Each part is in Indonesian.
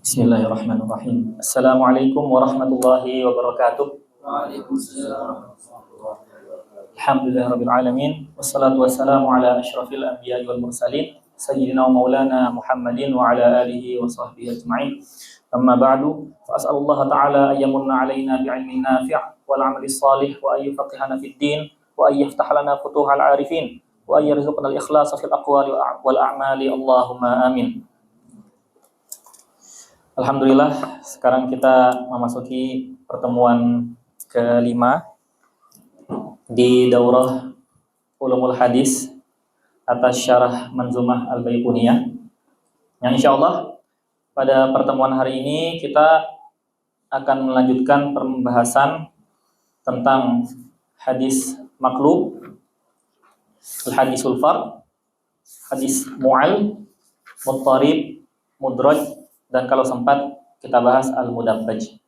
Bismillahirrahmanirrahim. Assalamualaikum warahmatullahi wabarakatuh. Waalaikumsalam. Alhamdulillahirabbil alamin. Wassalatu wassalamu ala asyrafil anbiya'i wal mursalin sayyidina wa maulana Muhammadin wa ala alihi wa sahbihi ajma'in. Amma ba'du, fa as'alullaha ta'ala ayyamunna 'alaina bi'ilmin nafi' wal 'amali shalih wa ayyufaqihana fid din wa ayyaftah lana futuhal 'arifin wa ayyarzuqna al-ikhlasa fil aqwali wal a'mali. Allahumma amin. Alhamdulillah, sekarang kita memasuki pertemuan kelima di daurah Ulumul Hadis atas syarah Manzumah Al-Baiquniyah. Yang insyaallah pada pertemuan hari ini kita akan melanjutkan pembahasan tentang hadis maqlub, al-hadisul fard, hadis mu'al, muttarib, mudraj, dan kalau sempat kita bahas al-mudabbaj.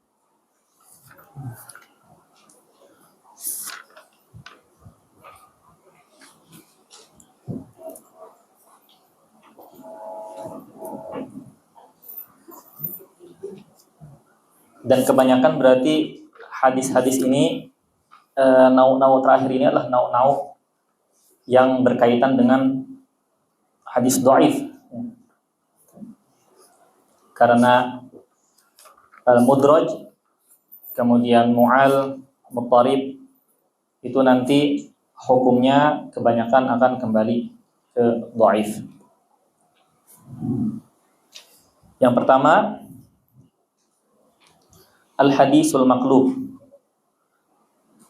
Dan kebanyakan berarti hadis-hadis ini nau-nau terakhir ini adalah nau-nau yang berkaitan dengan hadis dhaif. Karena al-mudraj, kemudian mu'al, muttarib, itu nanti hukumnya kebanyakan akan kembali ke dhaif. Yang pertama, al-hadisul maqlub.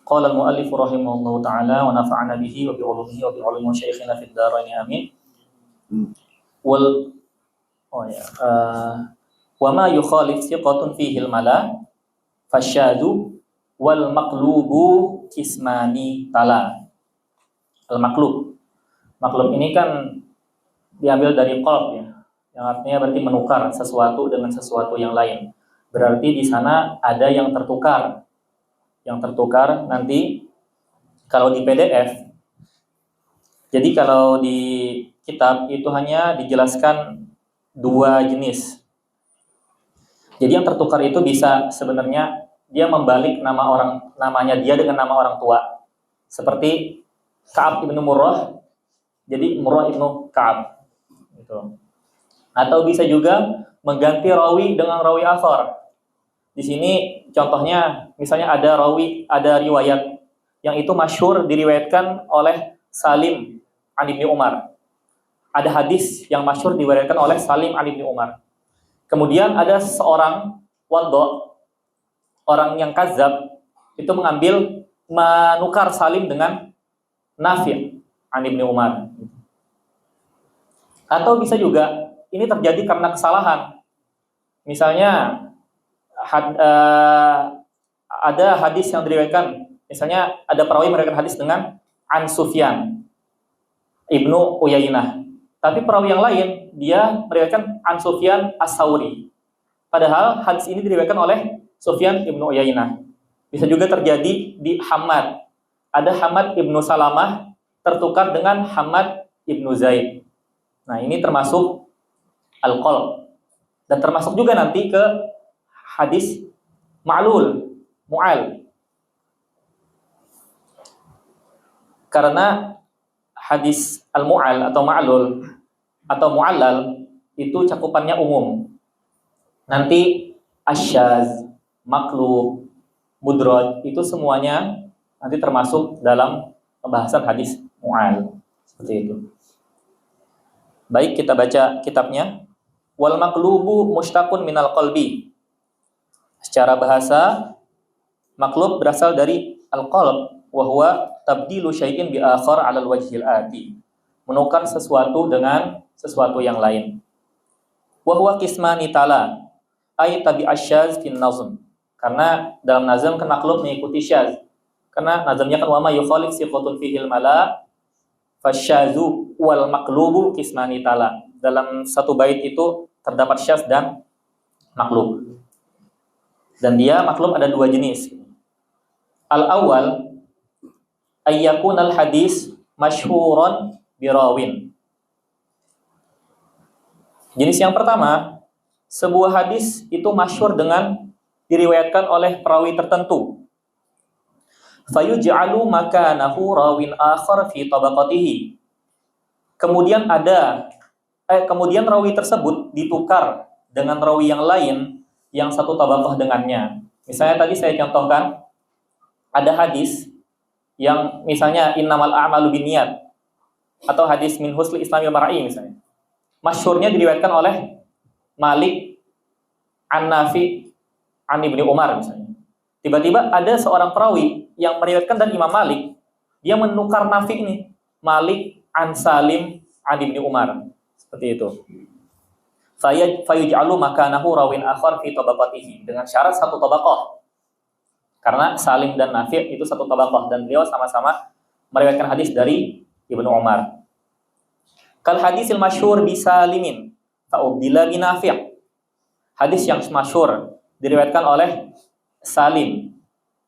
Qala al-muallif rahimahullahu ta'ala wa nafa'ana bihi wa bi'ulumihi wa bi'ulumi syaikhina fid dharain amin. Wa ma yukhalif thiqatun fihi al-mala fasyadu wal maqlubu kismani tala. Al-maqlub. Maqlub ini kan diambil dari qalb ya. Yang artinya berarti menukar sesuatu dengan sesuatu yang lain. Berarti di sana ada yang tertukar. Yang tertukar nanti kalau di PDF. Jadi kalau di kitab itu hanya dijelaskan dua jenis. Jadi yang tertukar itu bisa sebenarnya dia membalik namanya dia dengan nama orang tua. Seperti Ka'ab ibnu Murrah, jadi Murrah ibnu Ka'ab. Gitu. Atau bisa juga mengganti rawi dengan rawi athar. Di sini contohnya misalnya ada riwayat yang itu masyhur diriwayatkan oleh Salim an Ibnu Umar. Ada hadis yang masyhur diriwayatkan oleh Salim an Ibnu Umar. Kemudian ada seorang waddo, orang yang kadzab, itu menukar Salim dengan Nafi' an Ibnu Umar. Atau bisa juga ini terjadi karena kesalahan. Misalnya ada hadis yang diriwayatkan, misalnya ada perawi meriwayatkan hadis dengan An Sufyan Ibnu Uyainah. Tapi perawi yang lain dia meriwayatkan An Sufyan As-Sauri. Padahal hadis ini diriwayatkan oleh Sufyan Ibnu Uyainah. Bisa juga terjadi di Hamad. Ada Hamad Ibnu Salamah tertukar dengan Hamad Ibnu Zaid. Nah, ini termasuk al-qalb. Dan termasuk juga nanti ke hadis ma'lul, mu'al. Karena hadis al-mu'al atau ma'lul atau mu'allal itu cakupannya umum. Nanti asyaz, maqlub, mudraj itu semuanya nanti termasuk dalam pembahasan hadis mu'al. Seperti itu. Baik, kita baca kitabnya. Wal maqlubu mushtaqun minal qalbi. Secara bahasa, maqlub berasal dari al-qalb, wa huwa tabdilu syai'in bi akhar 'alal wajhil ati. Menukar sesuatu dengan sesuatu yang lain. Wa huwa qismani tala, ay tabi asyaz fin nazm. Karena dalam nazm kan maqlub mengikuti syaz. Karena nazmnya kan wa ma yukhalif sifatun fihil mala fasyazu wal maqlubu qismani tala. Dalam satu bait itu terdapat syaz dan maqlub. Dan dia maqlub ada dua jenis. Al-awwal ayyakun al-hadis masyhuran birawin. Jenis yang pertama, sebuah hadis itu masyhur dengan diriwayatkan oleh perawi tertentu. Fayuj'alu makanahu rawin akhar fi tabaqatihi. Kemudian rawi tersebut ditukar dengan rawi yang lain yang satu tabaqah dengannya. Misalnya tadi saya contohkan ada hadis yang misalnya innamal a'malu binniyat atau hadis min husnil islamil mar'i misalnya. Masyhurnya diriwayatkan oleh Malik an Nafi an Ibnu Umar misalnya. Tiba-tiba ada seorang perawi yang meriwayatkan dari Imam Malik, dia menukar Nafi ini, Malik an Salim an Ibnu Umar. Seperti itu. Fayuj'alu makanahu rawin akhar fi tabaqatihi, dengan syarat satu tabaqah. Karena Salim dan Nafi itu satu tabaqah dan beliau sama-sama meriwayatkan hadis dari Ibnu Umar. Kal hadisil masyhur bi Salimin fa'ubdila bi Nafi'. Hadis yang masyhur diriwayatkan oleh Salim,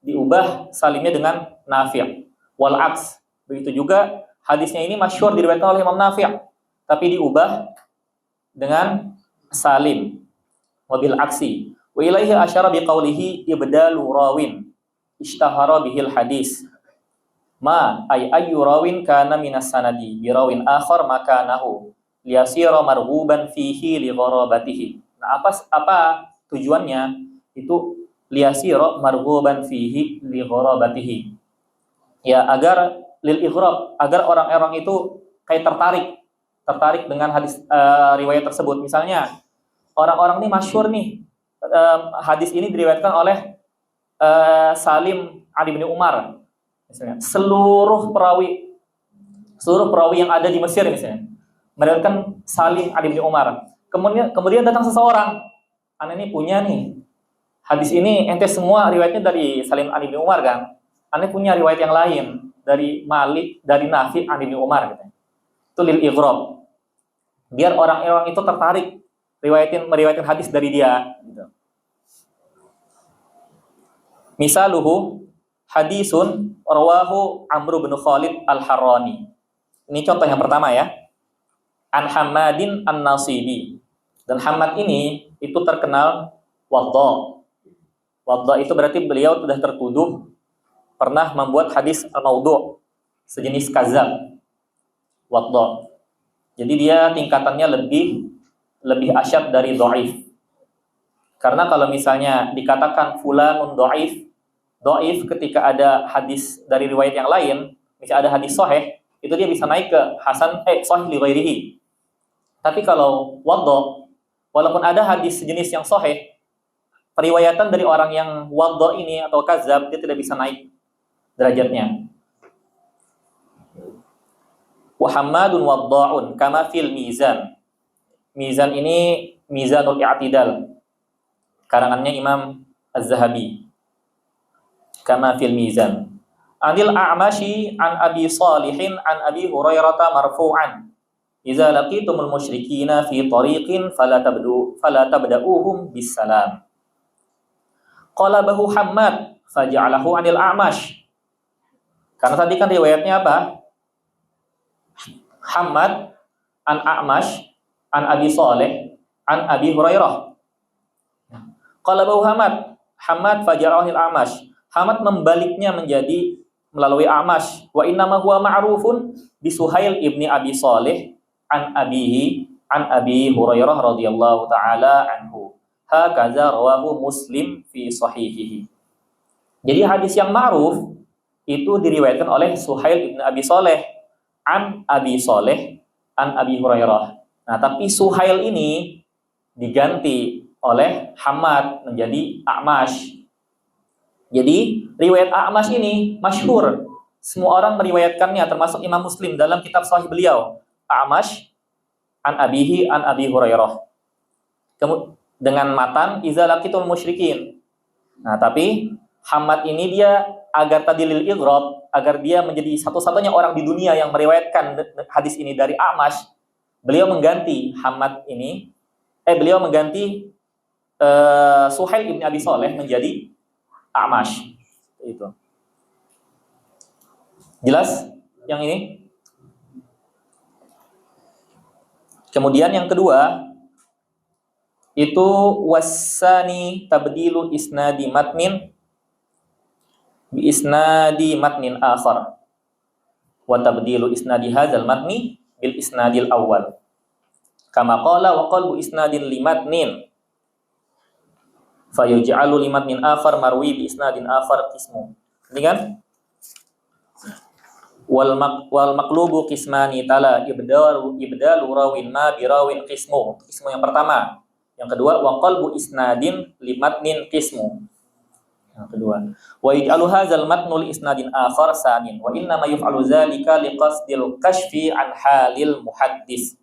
diubah Salimnya dengan Nafi'. Wal aks, begitu juga hadisnya ini masyhur diriwayatkan oleh Imam Nafi', tapi diubah dengan Salim. Wabil aksi. Wa ilaihi asyara biqaulihi ibdalu rawin ishtahara bihil hadis. Ma ayyu rawin kana minas sanadi bi rawin akhar makanahu liyasira marghuban fihi li gharabatihi. Nah, apa tujuannya? Itu liyasira marghuban fihi li gharabatihi. Ya, agar lil ighrab, agar orang-orang itu kayak tertarik dengan hadis riwayat tersebut. Misalnya orang-orang ini masyhur nih, hadis ini diriwayatkan oleh Salim an Ibnu Umar misalnya. Seluruh perawi yang ada di Mesir misalnya meriwayatkan Salim an Ibnu Umar. Kemudian datang seseorang, "Ana ini punya nih hadis ini, ente semua riwayatnya dari Salim an Ibnu Umar kan? Ana punya riwayat yang lain dari Malik, dari Nafi an Ibnu Umar," gitu. Itu lil ighrab. Biar orang-orang itu tertarik meriwayatkan hadis dari dia gitu. Misaluhu hadisun rawahu Amr bin Khalid al-Harrani. Ini contoh yang pertama ya. An Hammadin an-Nasibi. Dan Hammad ini itu terkenal wadda. Wadda itu berarti beliau sudah tertuduh pernah membuat hadis al-maudhu', sejenis kadzab. Wadda. Jadi dia tingkatannya lebih asyad dari dhaif. Karena kalau misalnya dikatakan fulanun dhaif ketika ada hadis dari riwayat yang lain, misalnya ada hadis sahih, itu dia bisa naik ke hasan sahih li ghairihi. Tapi kalau wadda, walaupun ada hadis sejenis yang sahih, periwayatan dari orang yang wadda ini atau kadzab, dia tidak bisa naik derajatnya. Wa Hammadun wadda'un kama fil mizan. Mizan ini Mizanul I'tidal, karangannya Imam Az-Zahabi. Kama fil mizan. Anil A'mashi an Abi Salihin an Abi Hurairah marfu'an. Idza laqitumul musyrikina fi tariqin fala tabda'uhum bis salam. Qalabahu Hammad faja'alahu anil A'mash. Karena tadi kan riwayatnya apa? Hammad an A'mash an Abi Salih an Abi Hurairah. Qalabahu Hammad faja'alahu anil A'mash. Hammad membaliknya menjadi melalui A'mash. Wa innama huwa ma'rufun bi Suhail ibni Abi Salih an abihi an Abi Hurairah radhiyallahu taala anhu. Hakaza rawahu Muslim fi sahihihi. Jadi hadis yang ma'ruf itu diriwayatkan oleh Suhail ibni Abi Salih an Abi Salih an Abi Hurairah. Nah, tapi Suhail ini diganti oleh Hammad menjadi A'mash. Jadi riwayat A'mash ini masyhur. Semua orang meriwayatkannya, termasuk Imam Muslim dalam kitab Sahih beliau. A'mash an abihi an Abi Hurairah. Dengan matan iza laqitul musyrikin. Nah, tapi Hammad ini dia agar tadi lil ighrab, agar dia menjadi satu-satunya orang di dunia yang meriwayatkan hadis ini dari A'mash, beliau mengganti Hammad ini, beliau mengganti Suhail ibn Abi Saleh menjadi A'mash. Itu. Jelas yang ini? Kemudian yang kedua, Itu wasani tabdilu isnadi matnin bi isnadi matnin akhar wa tabdilu isnadi hadzal matni bil isnadil awal. Kama qala wa qalbu isnadin limatnin fayuj'alu limatnin akhar marwi bi isnadin akhar qismu. Ini kan? Wal maqlubu qismani tala ibdalu rawin ma bi rawin qismu. Qismu yang pertama. Yang kedua wa qalbu isnadin limatnin qismu. Yang kedua, wa yaj'alu hadzal matnu li isnadin akhar sanin wa inna ma yuf'alu dzalika liqasdil kashfi an halil muhaddis.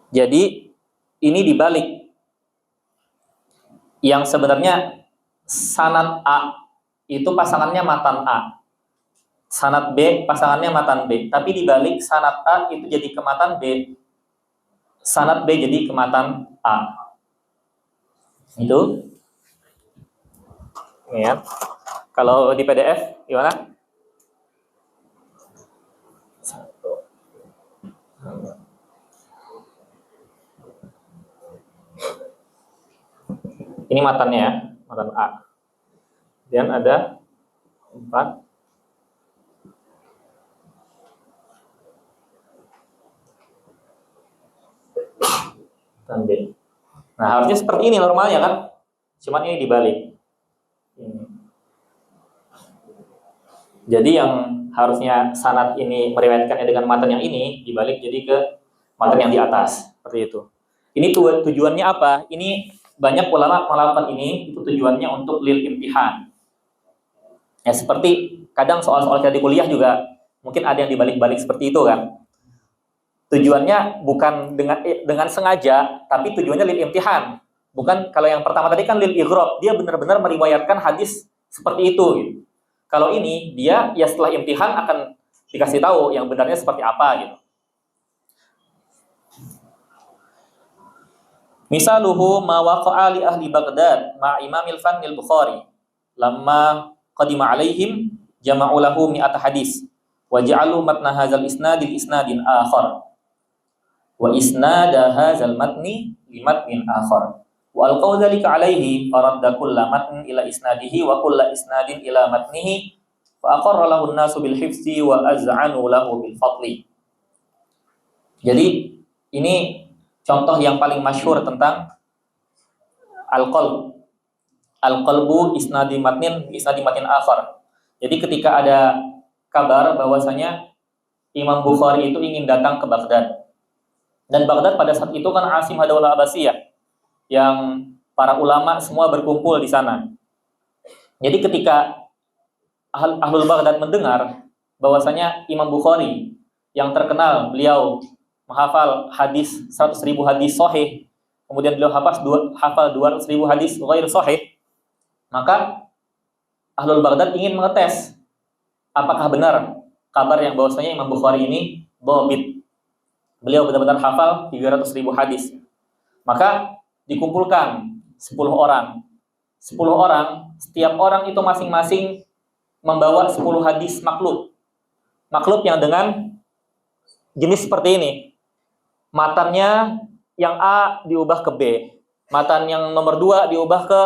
Jadi ini dibalik. Yang sebenarnya sanad A itu pasangannya matan A. Sanad B pasangannya matan B. Tapi dibalik sanad A itu jadi ke matan B. Sanad B jadi ke matan A. Itu. Ya. Kalau di PDF gimana? Ini matannya ya, matan A. Dan ada 4. Matan B. Nah, harusnya seperti ini normalnya kan? Cuman ini dibalik. Ini. Jadi yang harusnya sanad ini meriwayatkannya dengan matan yang ini dibalik jadi ke matan yang di atas. Seperti itu. Ini tujuannya apa? Ini banyak ulama melakukan ini itu tujuannya untuk lil imtihan. Ya seperti kadang soal-soal kita di kuliah juga mungkin ada yang dibalik-balik seperti itu kan. Tujuannya bukan dengan sengaja, tapi tujuannya lil imtihan. Bukan kalau yang pertama tadi kan lil ighrab, dia benar-benar meriwayatkan hadis seperti itu gitu. Kalau ini dia ya setelah imtihan akan dikasih tahu yang benarnya seperti apa gitu. Misaluhu ma waqa'a li ahli Baghdad ma Imamil Fannil Bukhari lamma qadima alaihim jama'u lahu mi'ata hadis wa ja'alu matna hadzal isnadil isnadin akhar wa isnada hadzal matni li matnin akhar wa alqaw dzalika alaihi faradda kulla matn ila isnadihi wa kulla isnadin ila matnihi fa aqarra lahu an-nasu bil hifzi wa az'anu lahu bil fadli. Jadi ini contoh yang paling masyhur tentang al-qalb. Al-qalbu isnadi matnin akhar. Jadi ketika ada kabar bahwasanya Imam Bukhari itu ingin datang ke Baghdad. Dan Baghdad pada saat itu kan Asim Hadaulah Abbasiyah yang para ulama semua berkumpul di sana. Jadi ketika Ahlul Baghdad mendengar bahwasanya Imam Bukhari yang terkenal beliau menghafal hadis 100.000 hadis sahih, kemudian beliau hafal 200.000 hadis ghair sahih, maka Ahlul Baghdad ingin mengetes apakah benar kabar yang bahwasanya Imam Bukhari ini dhabit. Beliau benar-benar hafal 300.000 hadis. Maka dikumpulkan 10 orang. 10 orang, setiap orang itu masing-masing membawa 10 hadis maklub. Maklub yang dengan jenis seperti ini. Matannya yang A diubah ke B. Matan yang nomor 2 diubah ke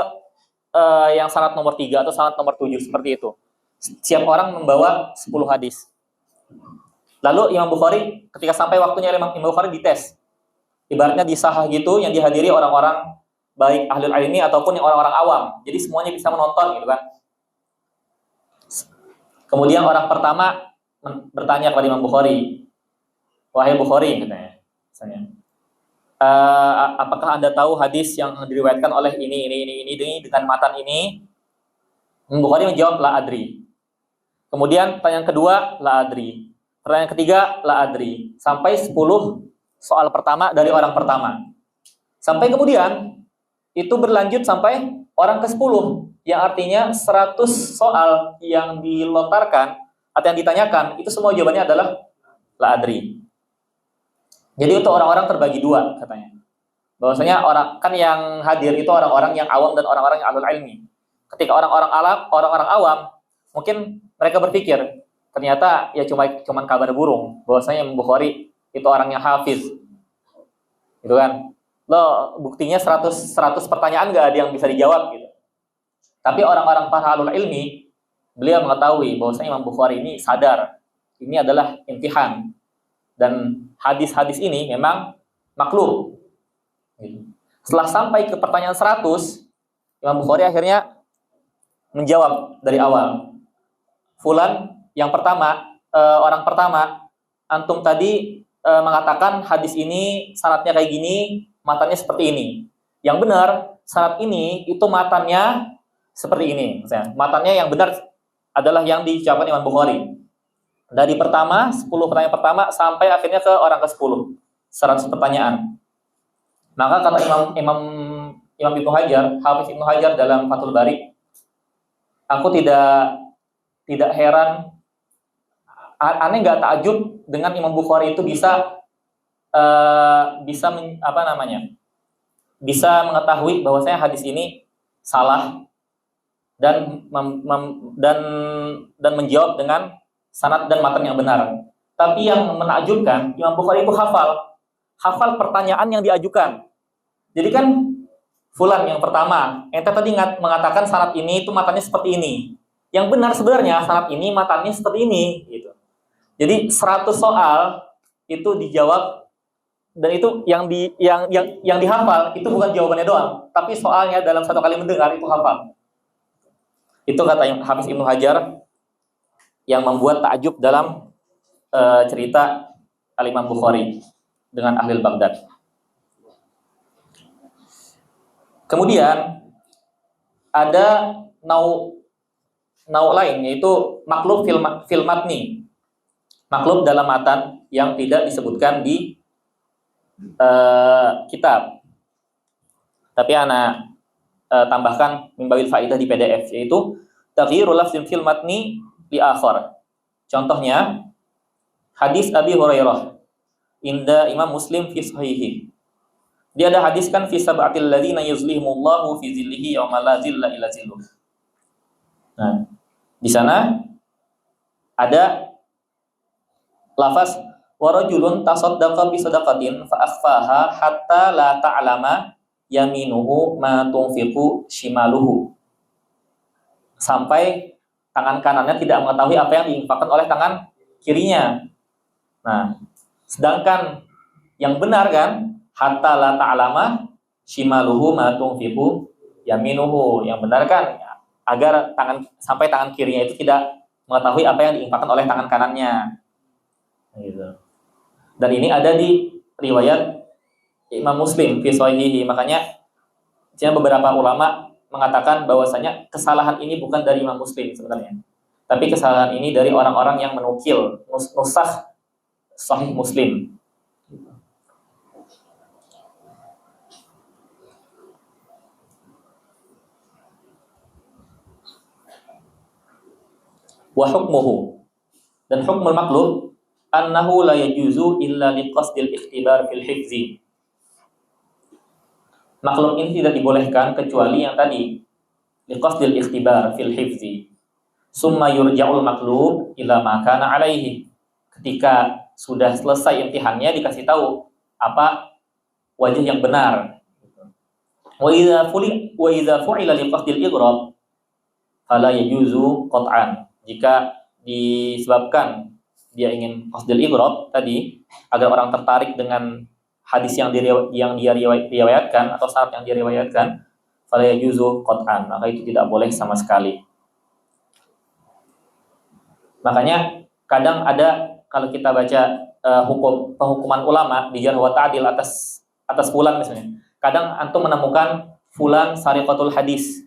yang sanad nomor 3 atau sanad nomor 7 seperti itu. Setiap orang membawa 10 hadis. Lalu Imam Bukhari ketika sampai waktunya Imam Bukhari dites. Ibaratnya di sahah gitu yang dihadiri orang-orang baik ahli ilmi ataupun yang orang-orang awam. Jadi semuanya bisa menonton gitu kan. Kemudian orang pertama bertanya kepada Imam Bukhari, "Wahai Bukhari," katanya, misalnya, "apakah Anda tahu hadis yang diriwayatkan oleh ini dengan matan ini?" Imam Bukhari menjawab, "La adri." Kemudian pertanyaan kedua, "La adri." Pertanyaan ketiga, "La adri." Sampai 10 soal pertama dari orang pertama. Sampai kemudian itu berlanjut sampai orang ke-10, yang artinya 100 soal yang dilontarkan atau yang ditanyakan, itu semua jawabannya adalah la adri. Jadi untuk orang-orang terbagi dua katanya. Bahwasanya orang kan yang hadir itu orang-orang yang awam dan orang-orang yang ahlul ilmi. Ketika orang-orang awam, mungkin mereka berpikir ternyata ya cuma kabar burung bahwasanya Imam Bukhari itu orangnya hafiz. Gitu kan? Loh, buktinya 100 pertanyaan nggak ada yang bisa dijawab gitu. Tapi orang-orang para alul ilmi, beliau mengetahui bahwasanya Imam Bukhari ini sadar ini adalah imtihan, dan hadis-hadis ini memang maklum. Setelah sampai ke pertanyaan 100, Imam Bukhari akhirnya menjawab dari awal. Fulan, yang pertama, orang pertama, antum tadi mengatakan hadis ini syaratnya kayak gini, matanya seperti ini. Yang benar, syarat ini itu matanya seperti ini. Misalnya, matanya yang benar adalah yang diucapkan Imam Bukhari. Dari pertama, 10 pertanyaan pertama sampai akhirnya ke orang ke-10. 100 pertanyaan. Maka kata Imam Ibnu Hajar, Hafiz Ibnu Hajar dalam Fathul Bari, aku tidak heran, aneh nggak takjub dengan Imam Bukhari itu bisa bisa mengetahui bahwasanya hadis ini salah dan dan menjawab dengan sanad dan matan yang benar. Tapi yang menakjubkan, Imam Bukhari itu hafal pertanyaan yang diajukan. Jadi kan fulan yang pertama, ente tadi mengatakan sanad ini itu matanya seperti ini. Yang benar sebenarnya sanad ini matanya seperti ini gitu. Jadi 100 soal itu dijawab, dan itu yang dihafal itu bukan jawabannya doang, tapi soalnya dalam satu kali mendengar itu hafal. Itu kata Hafiz Ibnu Hajar yang membuat takjub dalam cerita Al-Imam Bukhari dengan ahli Baghdad. Kemudian ada nau lain, yaitu maklub fil matni, maklub dalam matan yang tidak disebutkan di kitab, tapi anak tambahkan mimbabil faidah di PDF, yaitu taghyirul lafzin fil matni li akhar. Contohnya hadis Abi Hurairah inda Imam Muslim fi sahihi. Dia ada hadis kan fi sab'atil ladzina yuzlihumullahu fi zillihi yauma la zilla illa zilluh. Nah, di sana ada lafaz wa rajulun tasaddaqa bi sadaqatin fa akhfaha hatta la ta'lama yaminuhu ma tunfiqu shimaluhu. Sampai tangan kanannya tidak mengetahui apa yang diinfakkan oleh tangan kirinya. Nah, sedangkan yang benar kan, hatta la ta'lama shimaluhu ma tunfiqu yaminuhu. Yang benar kan agar sampai tangan kirinya itu tidak mengetahui apa yang diinfakkan oleh tangan kanannya. Gitu. Dan ini ada di riwayat Imam Muslim fi sahihi. Makanya beberapa ulama mengatakan bahwasanya kesalahan ini bukan dari Imam Muslim sebenarnya, tapi kesalahan ini dari orang-orang yang menukil nusakh Sahih Muslim. Wa hukmuhu, dan hukmul maqlub annahu la yajuzu illa liqasdil ikhtibar fil hifzi. Maklum ini tidak dibolehkan kecuali yang tadi, liqasdil ikhtibar fil hifzi. Summa yurja'ul maklub ila ma kana alaihi. Ketika sudah selesai imtihannya dikasih tahu apa wajah yang benar. Wa idza fu'ila liqasdil ighrab fala yajuzu qat'an. Jika disebabkan dia ingin qasdil ighrab tadi agar orang tertarik dengan hadis yang dia riwayatkan atau syarat yang dia riwayatkan, fala yajuzu qat'an, maka itu tidak boleh sama sekali. Makanya kadang ada, kalau kita baca penghukuman ulama di jarh wa ta'dil atas fulan misalnya, kadang antum menemukan fulan sariqatul hadis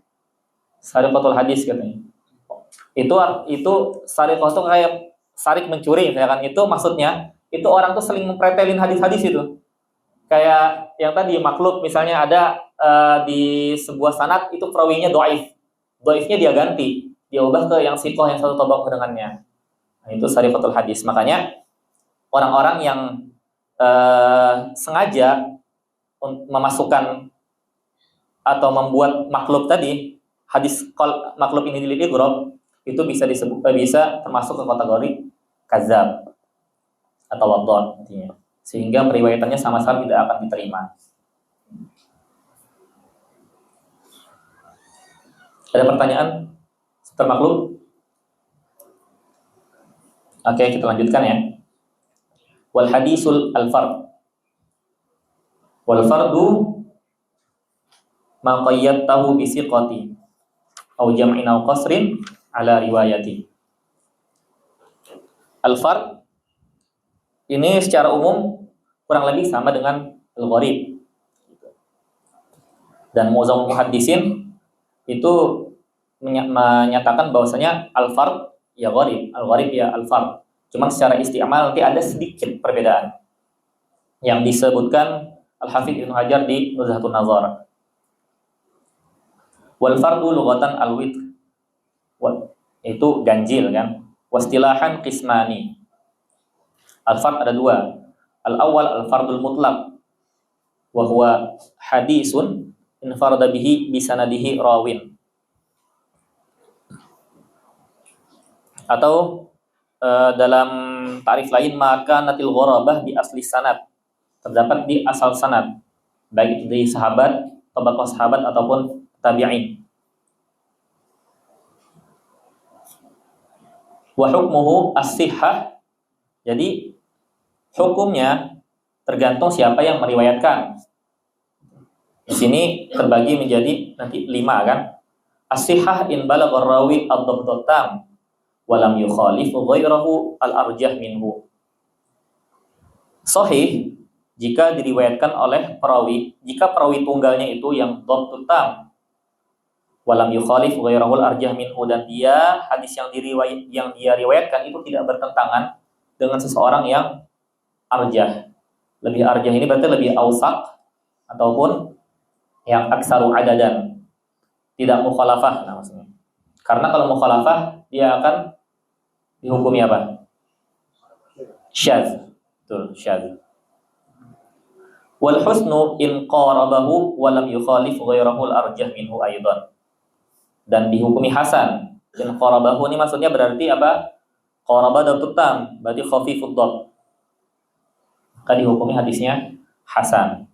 katanya. Itu sariqah itu kayak sarik mencuri misalkan, itu maksudnya itu orang tuh seling mempretelin hadis-hadis itu. Kayak yang tadi maklub misalnya ada di sebuah sanad itu perawinya dhaif. Dhaifnya dia ganti, dia ubah ke yang siqah yang satu tabaqah dengannya. Nah, itu sariqatul hadis. Makanya orang-orang yang sengaja memasukkan atau membuat maklub tadi, hadis maklub ini di ighrab, itu bisa termasuk ke kategori kadzab atau wadhon intinya, sehingga periwayatannya sama sekali tidak akan diterima. Ada pertanyaan seputar maklub? Oke, kita lanjutkan ya. Wal hadisul al-fard. Wal fardu ma qayyadtahu bi siqati aw jam'in aw qasrin ala riwayati. Al-fard ini secara umum kurang lebih sama dengan al-gharib. Dan mu'zam muhaddisin itu menyatakan bahwasanya al-fard ya gharib, al-gharib ya al-fard. Cuman secara isti'mal nanti ada sedikit perbedaan yang disebutkan Al-Hafidz Ibnu Hajar di Nuzhatun Nazar. Wal fardu lughatan al-witr. Itu ganjil kan. Wastilahan qismani. Al-fard ada dua. Al-awwal al-fardul mutlaq wa huwa hadisun infarada bihi bisanadihi rawin. Atau dalam tarif lain maka natil gharabah di asli sanad, terdapat di asal sanad, baik itu dari sahabat, tabaqah sahabat ataupun tabi'in. Wa hukmuhu as-sihhah. Jadi hukumnya tergantung siapa yang meriwayatkan. Di sini terbagi menjadi nanti 5 kan. As-sihhah in balagha rawi ad-dabtu tam wa lam yukhalif ghairahu al-arjah minhu. Sahih jika diriwayatkan oleh perawi, jika perawi tunggalnya itu yang dabtu tam wa lam yukhalif ghairahu al-arjah minhu, dan dia hadis yang dia riwayatkan itu tidak bertentangan dengan seseorang yang arjah. Lebih arjah ini berarti lebih awsaq ataupun yang aksaru adadan, tidak mukhalafah maksudnya. Karena kalau mukhalafah dia akan dihukumi apa? Syadz. Betul, syadz. Wal husnu in qarabahu wa lam yukhalif ghairahu al-arjah minhu aidan. Dan dihukumi hasan. In qarabahu ini maksudnya berarti apa? Qaraba dan tutam, berarti khafifud dhab. Maka dihukumi hadisnya hasan.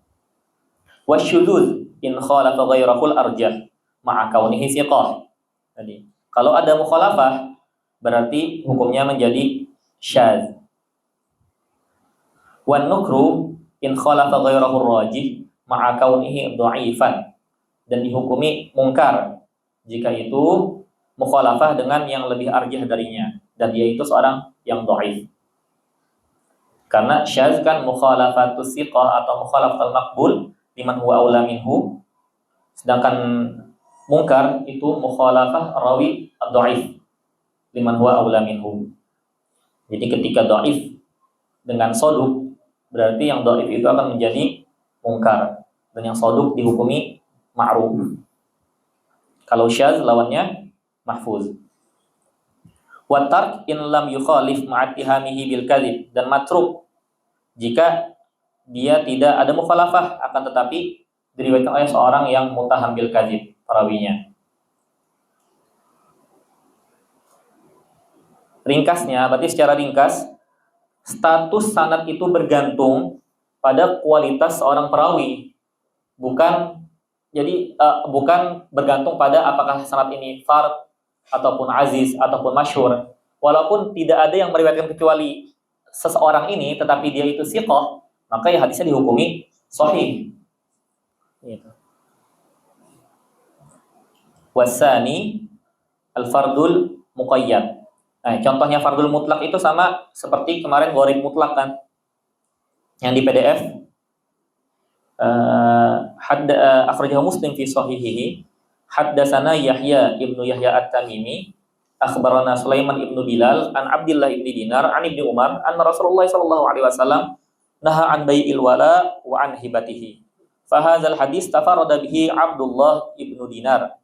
Wasyudzuz in khalafa ghairahu al-arjah ma'a kaunihi thiqah. Jadi, kalau ada mukhalafah berarti hukumnya menjadi syadz. Wan nukru in khalafa ghairahu ar-rajih ma'a kaunihi dha'ifan. Dan dihukumi mungkar jika itu mukhalafah dengan yang lebih arjah darinya dan dia itu seorang yang dhaif. Karena syadz kan mukhalafatus thiqah atau mukhalafatul maqbul liman huwa aula minhu. Sedangkan mungkar itu mukhalafah rawi ad-dhaif liman huwa aula minhu. Jadi ketika dhaif dengan soduk berarti yang dhaif itu akan menjadi mungkar dan yang soduk dihukumi ma'ruf. Kalau syadz lawannya mahfuz. Wa tark in lam yukhalif ma'attihamihi bil kadzib, dan matruk jika dia tidak ada mukhalafah akan tetapi diriwayatkan oleh seorang yang muttaham bil kadzib perawinya. Ringkasnya, berarti secara ringkas, status sanad itu bergantung pada kualitas seorang perawi, bukan bergantung pada apakah sanad ini fard ataupun aziz ataupun masyhur. Walaupun tidak ada yang meriwayatkan kecuali seseorang ini, tetapi dia itu thiqah, maka ya hadisnya dihukumi sahih. Gitu. Wasani al-fardul muqayyad. Nah, contohnya fardul mutlak itu sama seperti kemarin gharib mutlak kan, yang di PDF. Akhrajahu Muslim fi sahihihi. Haddatsana Yahya ibnu Yahya at-Tamimi, akhbarana Sulaiman ibnu Bilal an Abdullah ibni Dinar an Ibnu Umar anna Rasulullah sallallahu alaihi wasallam naha an bai'il wala wa an hibatihi. Fa hadzal hadis tafarrada bihi Abdullah ibnu Dinar.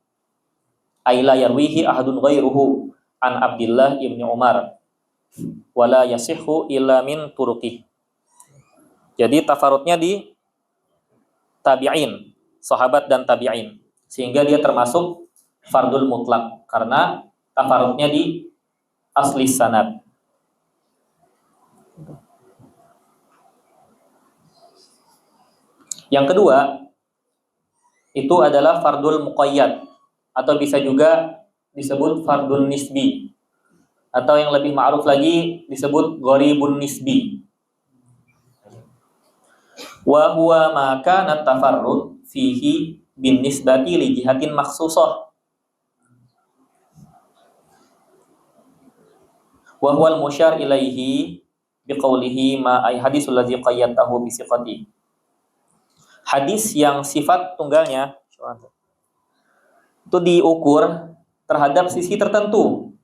Ay la yarwihi ahadun ghairuhu an Abdullah ibni Umar wala yasihhu illa min turuqih. Jadi tafarudnya di tabi'in, sahabat dan tabi'in, sehingga dia termasuk fardul mutlak karena tafarudnya di asli sanad. Yang kedua itu adalah fardul muqayyad atau bisa juga disebut fardun nisbi, atau yang lebih ma'ruf lagi disebut gharibun nisbi. Wa huwa ma kana tafarrud fihi bin nisbati li jihatin makhsusah. Wa huwa al-musyar ilaihi biqaulihi ma ay hadisul ladzi qayyatahu bi siqati. Hadis yang sifat tunggalnya itu diukur terhadap sisi tertentu.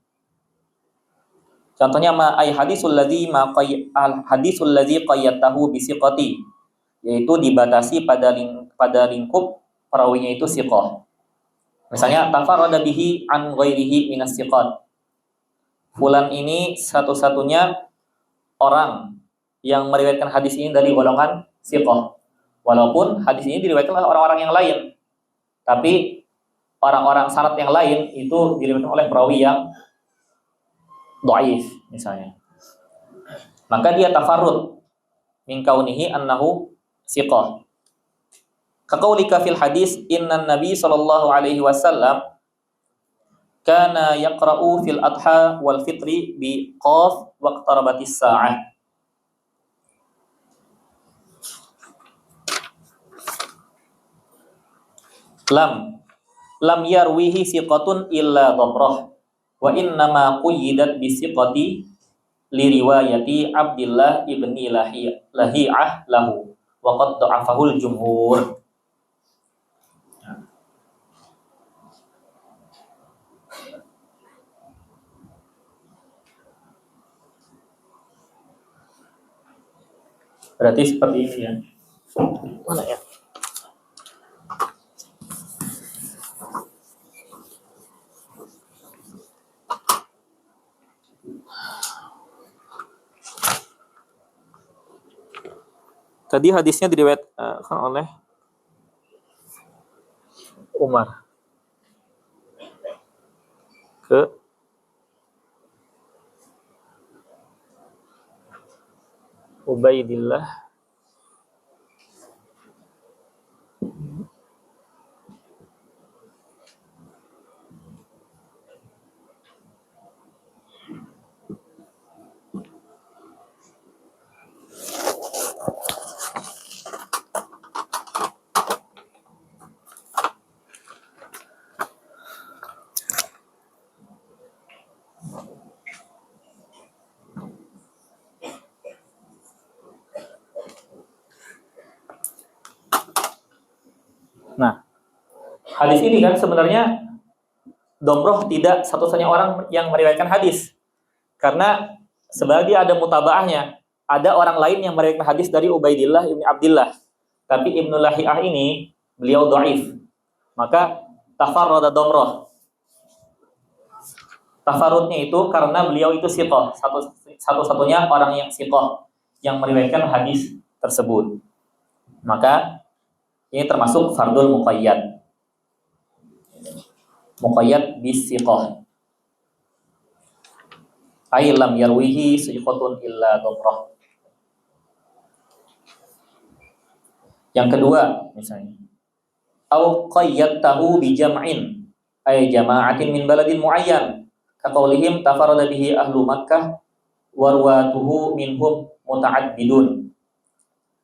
Contohnya ma ay hadisul ladzi qayyatahu bi siqati, yaitu dibatasi pada lingkup perawinya itu siqah. Misalnya tafarrada bihi an ghairihi minas siqat. Fulan ini satu-satunya orang yang meriwayatkan hadis ini dari golongan siqah. Walaupun hadis ini diriwayatkan oleh orang-orang yang lain, tapi orang-orang syarat yang lain itu diriwayatkan oleh perawi yang dhaif misalnya. Maka dia tafarrud min kaunihi annahu siqah. Kaqaulika fil hadis innan nabi sallallahu alaihi wasallam kana yaqra'u fil adha wal fitri bi qaf waqtarabatis sa'ah. Lam yarwihi siqatun illa dhabrah wa innama quyyidat bi siqati li riwayati Abdullah ibni Lahi'ah lahu wa qad da'afahul jumhur. Berarti seperti ini ya. Mana ya? Tadi hadisnya diriwayatkan oleh Umar ke Ubaidillah Nah, hadis ini kan sebenarnya Domroh tidak satu-satunya orang yang meriwayatkan hadis. Karena sebenarnya dia ada mutabaahnya. Ada orang lain yang meriwayatkan hadis dari Ubaidillah ibni Abdillah. Tapi Ibnu Lahi'ah ini beliau dhaif. Maka tafarrada Domroh. Tafarrudnya itu karena beliau itu siqah, satu-satunya orang yang siqah yang meriwayatkan hadis tersebut. Maka ini termasuk fardul muqayyad. Muqayyad bis siqah. Ay lam yarwihi siqatun illa dhabrah. Yang kedua misalnya, au qayyadtahu bi jam'in ay jama'atin min baladin muayyan. Kaqaulihim tafarrada bihi ahlu Makkah warwatuhu minhum muta'addidun.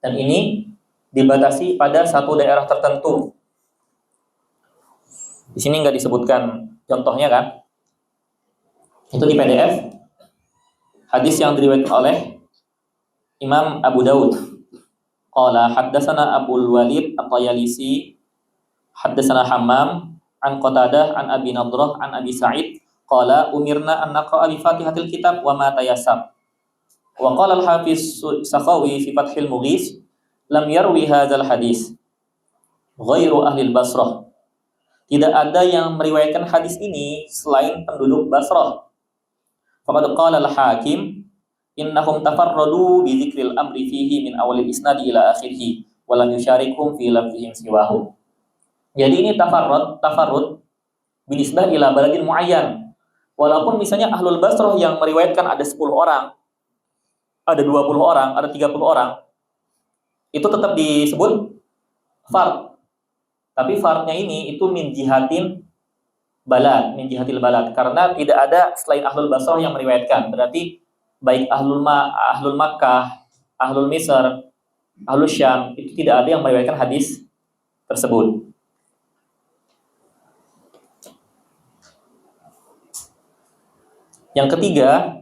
Dan ini dibatasi pada satu daerah tertentu. Di sini nggak disebutkan contohnya kan? Itu di PDF. Hadis yang diriwayatkan oleh Imam Abu Daud. Qala haddatsana Abul Walid At-Tayalisi, haddatsana Hammam an Qatadah an Abi Nadrah an Abi Sa'id qala umirna an naqra'a bi Fatihatil kitab wa ma tayassar. Wa qala al-Hafiz Sakhawi fi Fathil Mughis lam yarwi hadzal hadis ghairu ahli Basrah. Tidak ada yang meriwayatkan hadis ini selain penduduk Basrah. Faqad qala al-Hakim innahum tafarradu bi dzikril amri fihi min awalil isnadi ila akhirih wa lam yusyarikhum fi lafzihim siwahu. Jadi ini tafarrud binisbah ila baladin muayyan. Walaupun misalnya Ahlul Basrah yang meriwayatkan ada 10 orang, ada 20 orang, ada 30 orang, itu tetap disebut fard. Tapi fardnya ini itu min jihatin balad, min jihatil balad, karena tidak ada selain Ahlul Basrah yang meriwayatkan. Berarti baik Ahlul Makkah, Ahlul Misr, Ahlul Syam itu tidak ada yang meriwayatkan hadis tersebut. Yang ketiga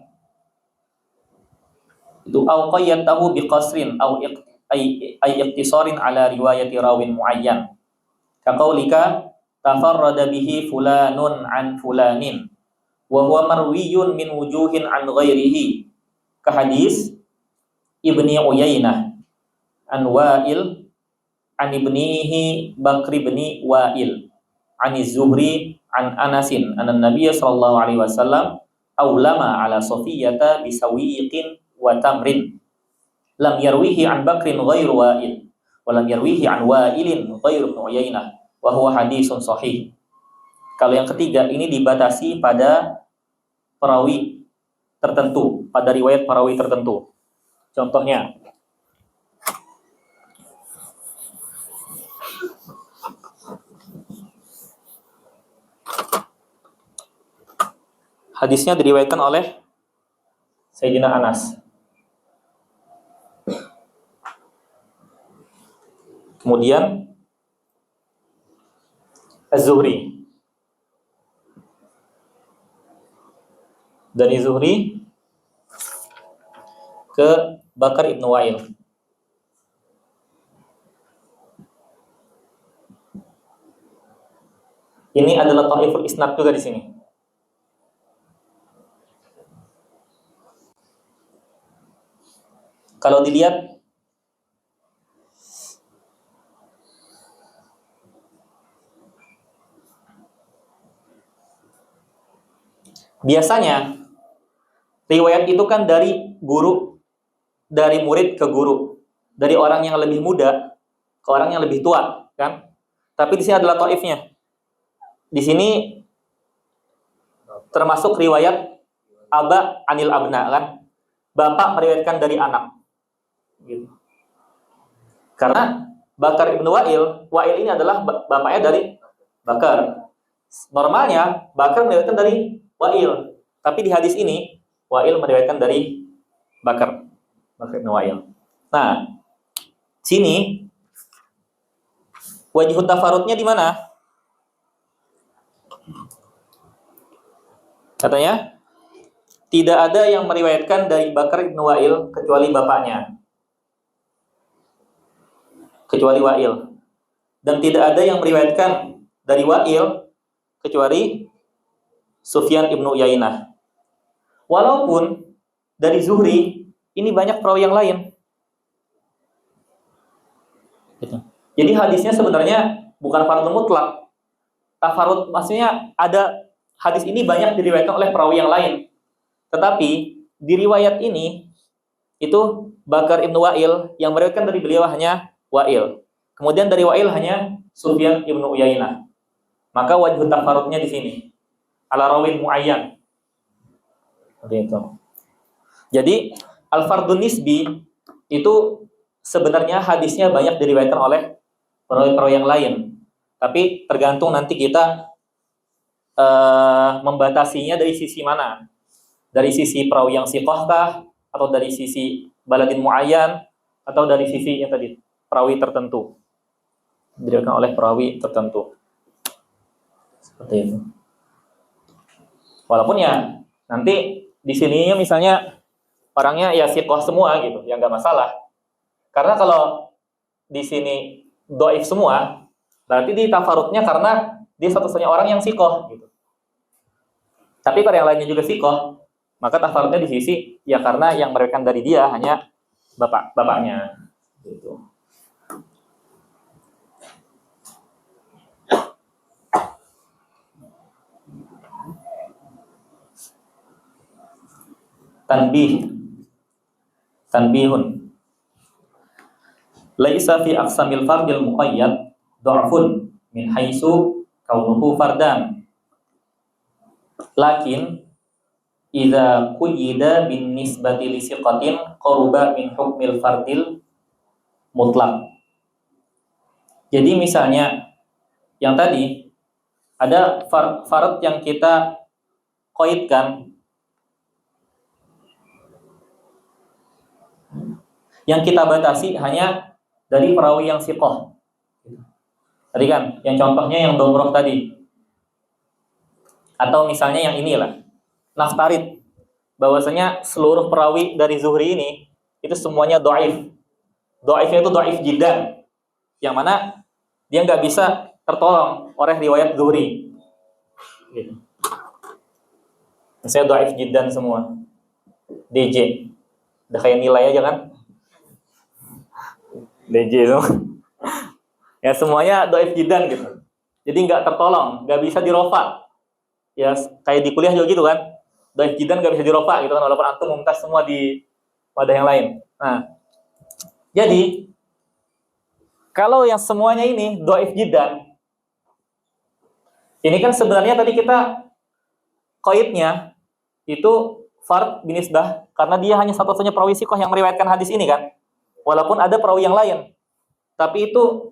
itu au qayyatahu biqasrin au ay iqtisarin ala riwayati rawin muayyan. Kaqaulika tafarrada bihi fulanun an fulanin wa huwa marwiyun min wujuhin an ghairihi. Ka hadis Ibni Uyainah an Wa'il an ibnihi Bakri bin Wa'il an Zuhri an Anasin an Nabiy sallallahu alaihi wasallam aulama ala Safiyata bisawiqin wa tamrin lam yarwihi an Bakrin ghairu Wa'il wa lam yarwihi an Wa'ilin ghairu Uyainah wa huwa hadisun sahih. Kalau yang ketiga ini dibatasi pada perawi tertentu, pada riwayat perawi tertentu. Contohnya hadisnya diriwayatkan oleh Sayyidina Anas. Kemudian Az-Zuhri. Dari Zuhri ke Bakar ibn Wa'il. Ini adalah ta'iful isnad juga di sini. Kalau dilihat biasanya riwayat itu kan dari guru, dari murid ke guru, dari orang yang lebih muda ke orang yang lebih tua, kan? Tapi di sini adalah taifnya. Di sini termasuk riwayat aba anil abna, kan? Bapak meriwayatkan dari anak. Gitu. Karena Bakar ibn Wa'il ini adalah bapaknya dari Bakar. Normalnya Bakar meriwayatkan dari Wa'il, tapi di hadis ini Wa'il meriwayatkan dari Bakar ibn Wa'il. Nah, sini wajhut tafarudnya di mana? Katanya tidak ada yang meriwayatkan dari Bakar ibn Wa'il kecuali bapaknya, kecuali Wa'il. Dan tidak ada yang meriwayatkan dari Wa'il kecuali Sufyan ibn Uyainah. Walaupun dari Zuhri ini banyak perawi yang lain. Jadi hadisnya sebenarnya bukan fardhu mutlak. Tafarud maksudnya ada hadis ini banyak diriwayatkan oleh perawi yang lain. Tetapi di riwayat ini itu Bakar ibn Wa'il yang meriwayatkan dari beliau hanya Wa'il. Kemudian dari Wa'il hanya Sufyan ibn Uyainah. Maka wajh tafarudnya di sini ala rawin muayyan. Seperti itu. Jadi al-fardun nisbi itu sebenarnya hadisnya banyak diriwayatkan oleh perawi-perawi yang lain. Tapi tergantung nanti kita membatasinya dari sisi mana. Dari sisi perawi yang siqah kah, atau dari sisi baladin muayyan, atau dari sisi yang tadi perawi tertentu. Diriwayatkan oleh perawi tertentu. Seperti itu. Walaupun ya nanti di sininya misalnya orangnya ya siqah semua gitu, ya nggak masalah. Karena kalau di sini dhaif semua, berarti di tafarudnya karena dia satu-satunya orang yang siqah gitu. Tapi kalau yang lainnya juga siqah, maka tafarudnya di sisi ya karena yang meriwayatkan dari dia hanya bapaknya gitu. Tanbihun laisa fi aqsamil fardil muqayyad dha'fun min haitsu kaunuhu fardan, lakin idza quyida bin nisbati li siqatin qaruba min hukmil fardil mutlaq. Jadi misalnya yang tadi ada farad yang kita qaidkan, yang kita batasi hanya dari perawi yang siqah. Tadi kan, yang contohnya yang domroh tadi. Atau misalnya yang inilah, naftarid, bahwasanya seluruh perawi dari Zuhri ini itu semuanya dhaif. Dhaifnya itu dhaif jiddan, yang mana dia nggak bisa tertolong oleh riwayat Zuhri. Gitu. Misalnya dhaif jiddan semua, DJ, udah kayak nilai aja kan, DJ semua. Ya semuanya dhaif jiddan gitu. Jadi nggak tertolong, nggak bisa dirofa. Ya kayak di kuliah juga gitu kan, dhaif jiddan nggak bisa dirofa gitu kan, walaupun antum mumtaz semua di wadah yang lain. Nah, jadi kalau yang semuanya ini dhaif jiddan, ini kan sebenarnya tadi kita qaidnya itu fard binisbah karena dia hanya satu-satunya perawi siqah yang meriwayatkan hadis ini kan. Walaupun ada perawi yang lain. Tapi itu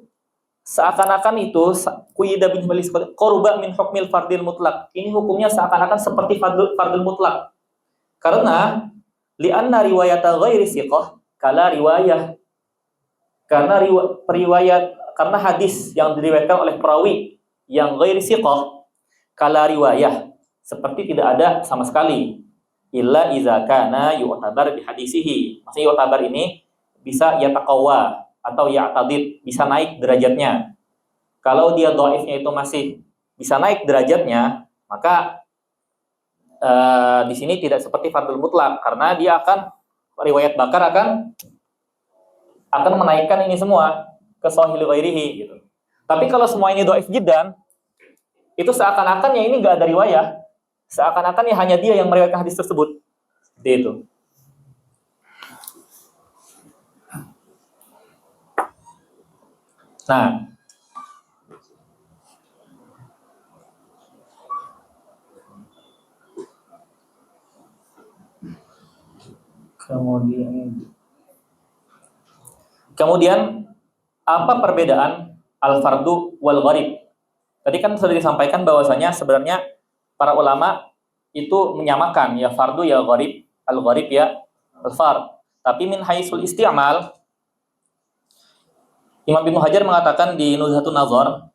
seakan-akan itu quyida bin Himalis qurba min hukmil fardil mutlak. Ini hukumnya seakan-akan seperti fardul mutlak. Karena li'anna riwayata ghairi siqah kala riwayah. Karena hadis yang diriwayatkan oleh perawi yang ghairi siqah kala riwayah, seperti tidak ada sama sekali. Illa iza kana yu'tabar bi hadisihi. Maksudnya yu'tabar ini bisa yataqawwa atau ya'tadid, bisa naik derajatnya. Kalau dia dhaifnya itu masih bisa naik derajatnya, maka di sini tidak seperti fardul mutlak karena dia akan riwayat bakar akan menaikkan ini semua ke sahih ghairihi gitu. Tapi kalau semua ini dhaif jiddan, itu seakan-akan ya ini enggak ada riwayah. Seakan-akan ya hanya dia yang meriwayatkan hadis tersebut. Seperti itu. Nah, kemudian apa perbedaan al-fardu wal gharib? Tadi kan sudah disampaikan bahwasanya sebenarnya para ulama itu menyamakan ya fardu ya gharib, al-gharib ya al-fard. Tapi min haisul isti'mal, Imam Ibnu Hajar mengatakan di Nuzhatun Nazar,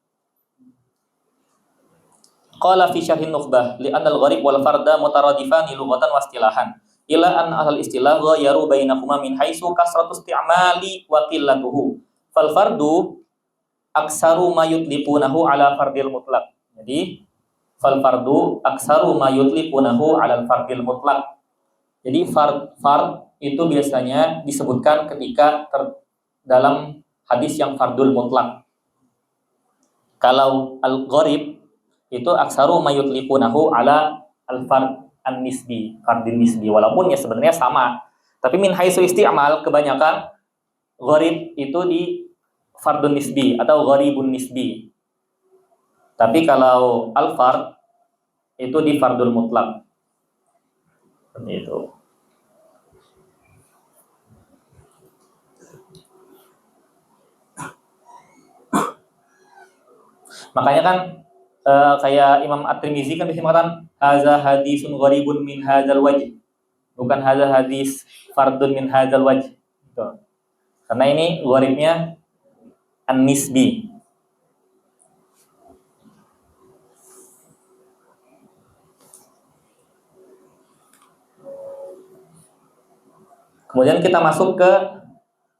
qala fi syarhin nukhbah li'anna al-gharib wal farda mutaradifan lughatan wa istilahan ila an ahal istilah ghayaru bainakuma min haitsu kasratu isti'mali wa qillatuhu fal fardu aksaru ma yutliqunahu ala fardil mutlaq. Jadi fal fardu aksaru ma yutliqunahu ala fardil mutlaq. Jadi fard itu biasanya disebutkan ketika dalam hadis yang fardul mutlak. Kalau al-gharib itu aksaru mayutliqunahu ala al-fard an-nisbi, fardin nisbi, walaupun ya sebenarnya sama. Tapi min haitsu isti'mal kebanyakan gharib itu di fardun nisbi atau gharibun nisbi. Tapi kalau al-fard itu di fardul mutlak. Seperti itu. Makanya kan kayak Imam At-Tirmizi kan biasanya mengatakan hadza hadisun gharibun min hadzal wajh. Bukan hadza hadis fardun min hadzal wajh. Gitu. Karena ini gharibnya an-nisbi. Kemudian kita masuk ke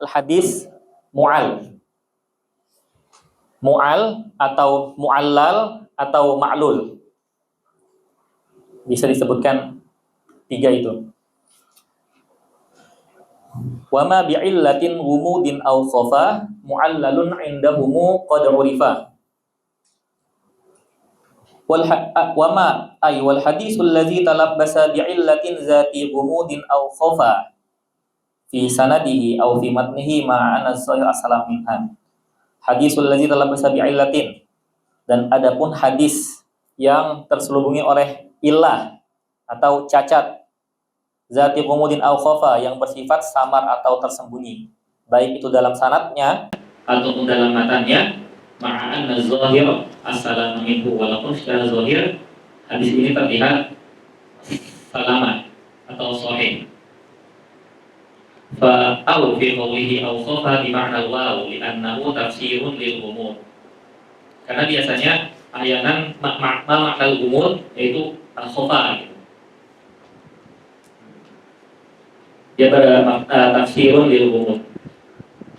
hadis mu'al. Mu'al atau mu'allal atau ma'lul. Bisa disebutkan tiga itu. Wa ma bi'illatin ghumudin aw khafa mu'allalun 'indahumu qad 'urifa. Wa ma ay wal hadisul ladzi talabbasa bi'illatin zati ghumudin aw khafa fi sanadihi aw fi matnihi ma'ana sahih aslam minha. Hadisul ladzi talabbasa bi'illatin, dan adapun hadis yang terselubungi oleh illah atau cacat, zati qumudin aw khafa, yang bersifat samar atau tersembunyi, baik itu dalam sanadnya ataupun dalam matanya, ma'an az-zahir as-salam minhu, walaupun secara zahir hadis ini terlihat salamat atau sahih. Fa au fi qawlihi au khafa bi ma'na al-waw li'annahu tafsirun lil umur. Karena biasanya ahyanan makna al-umur yaitu al-khafa gitu. Dia tafsirun lil umur.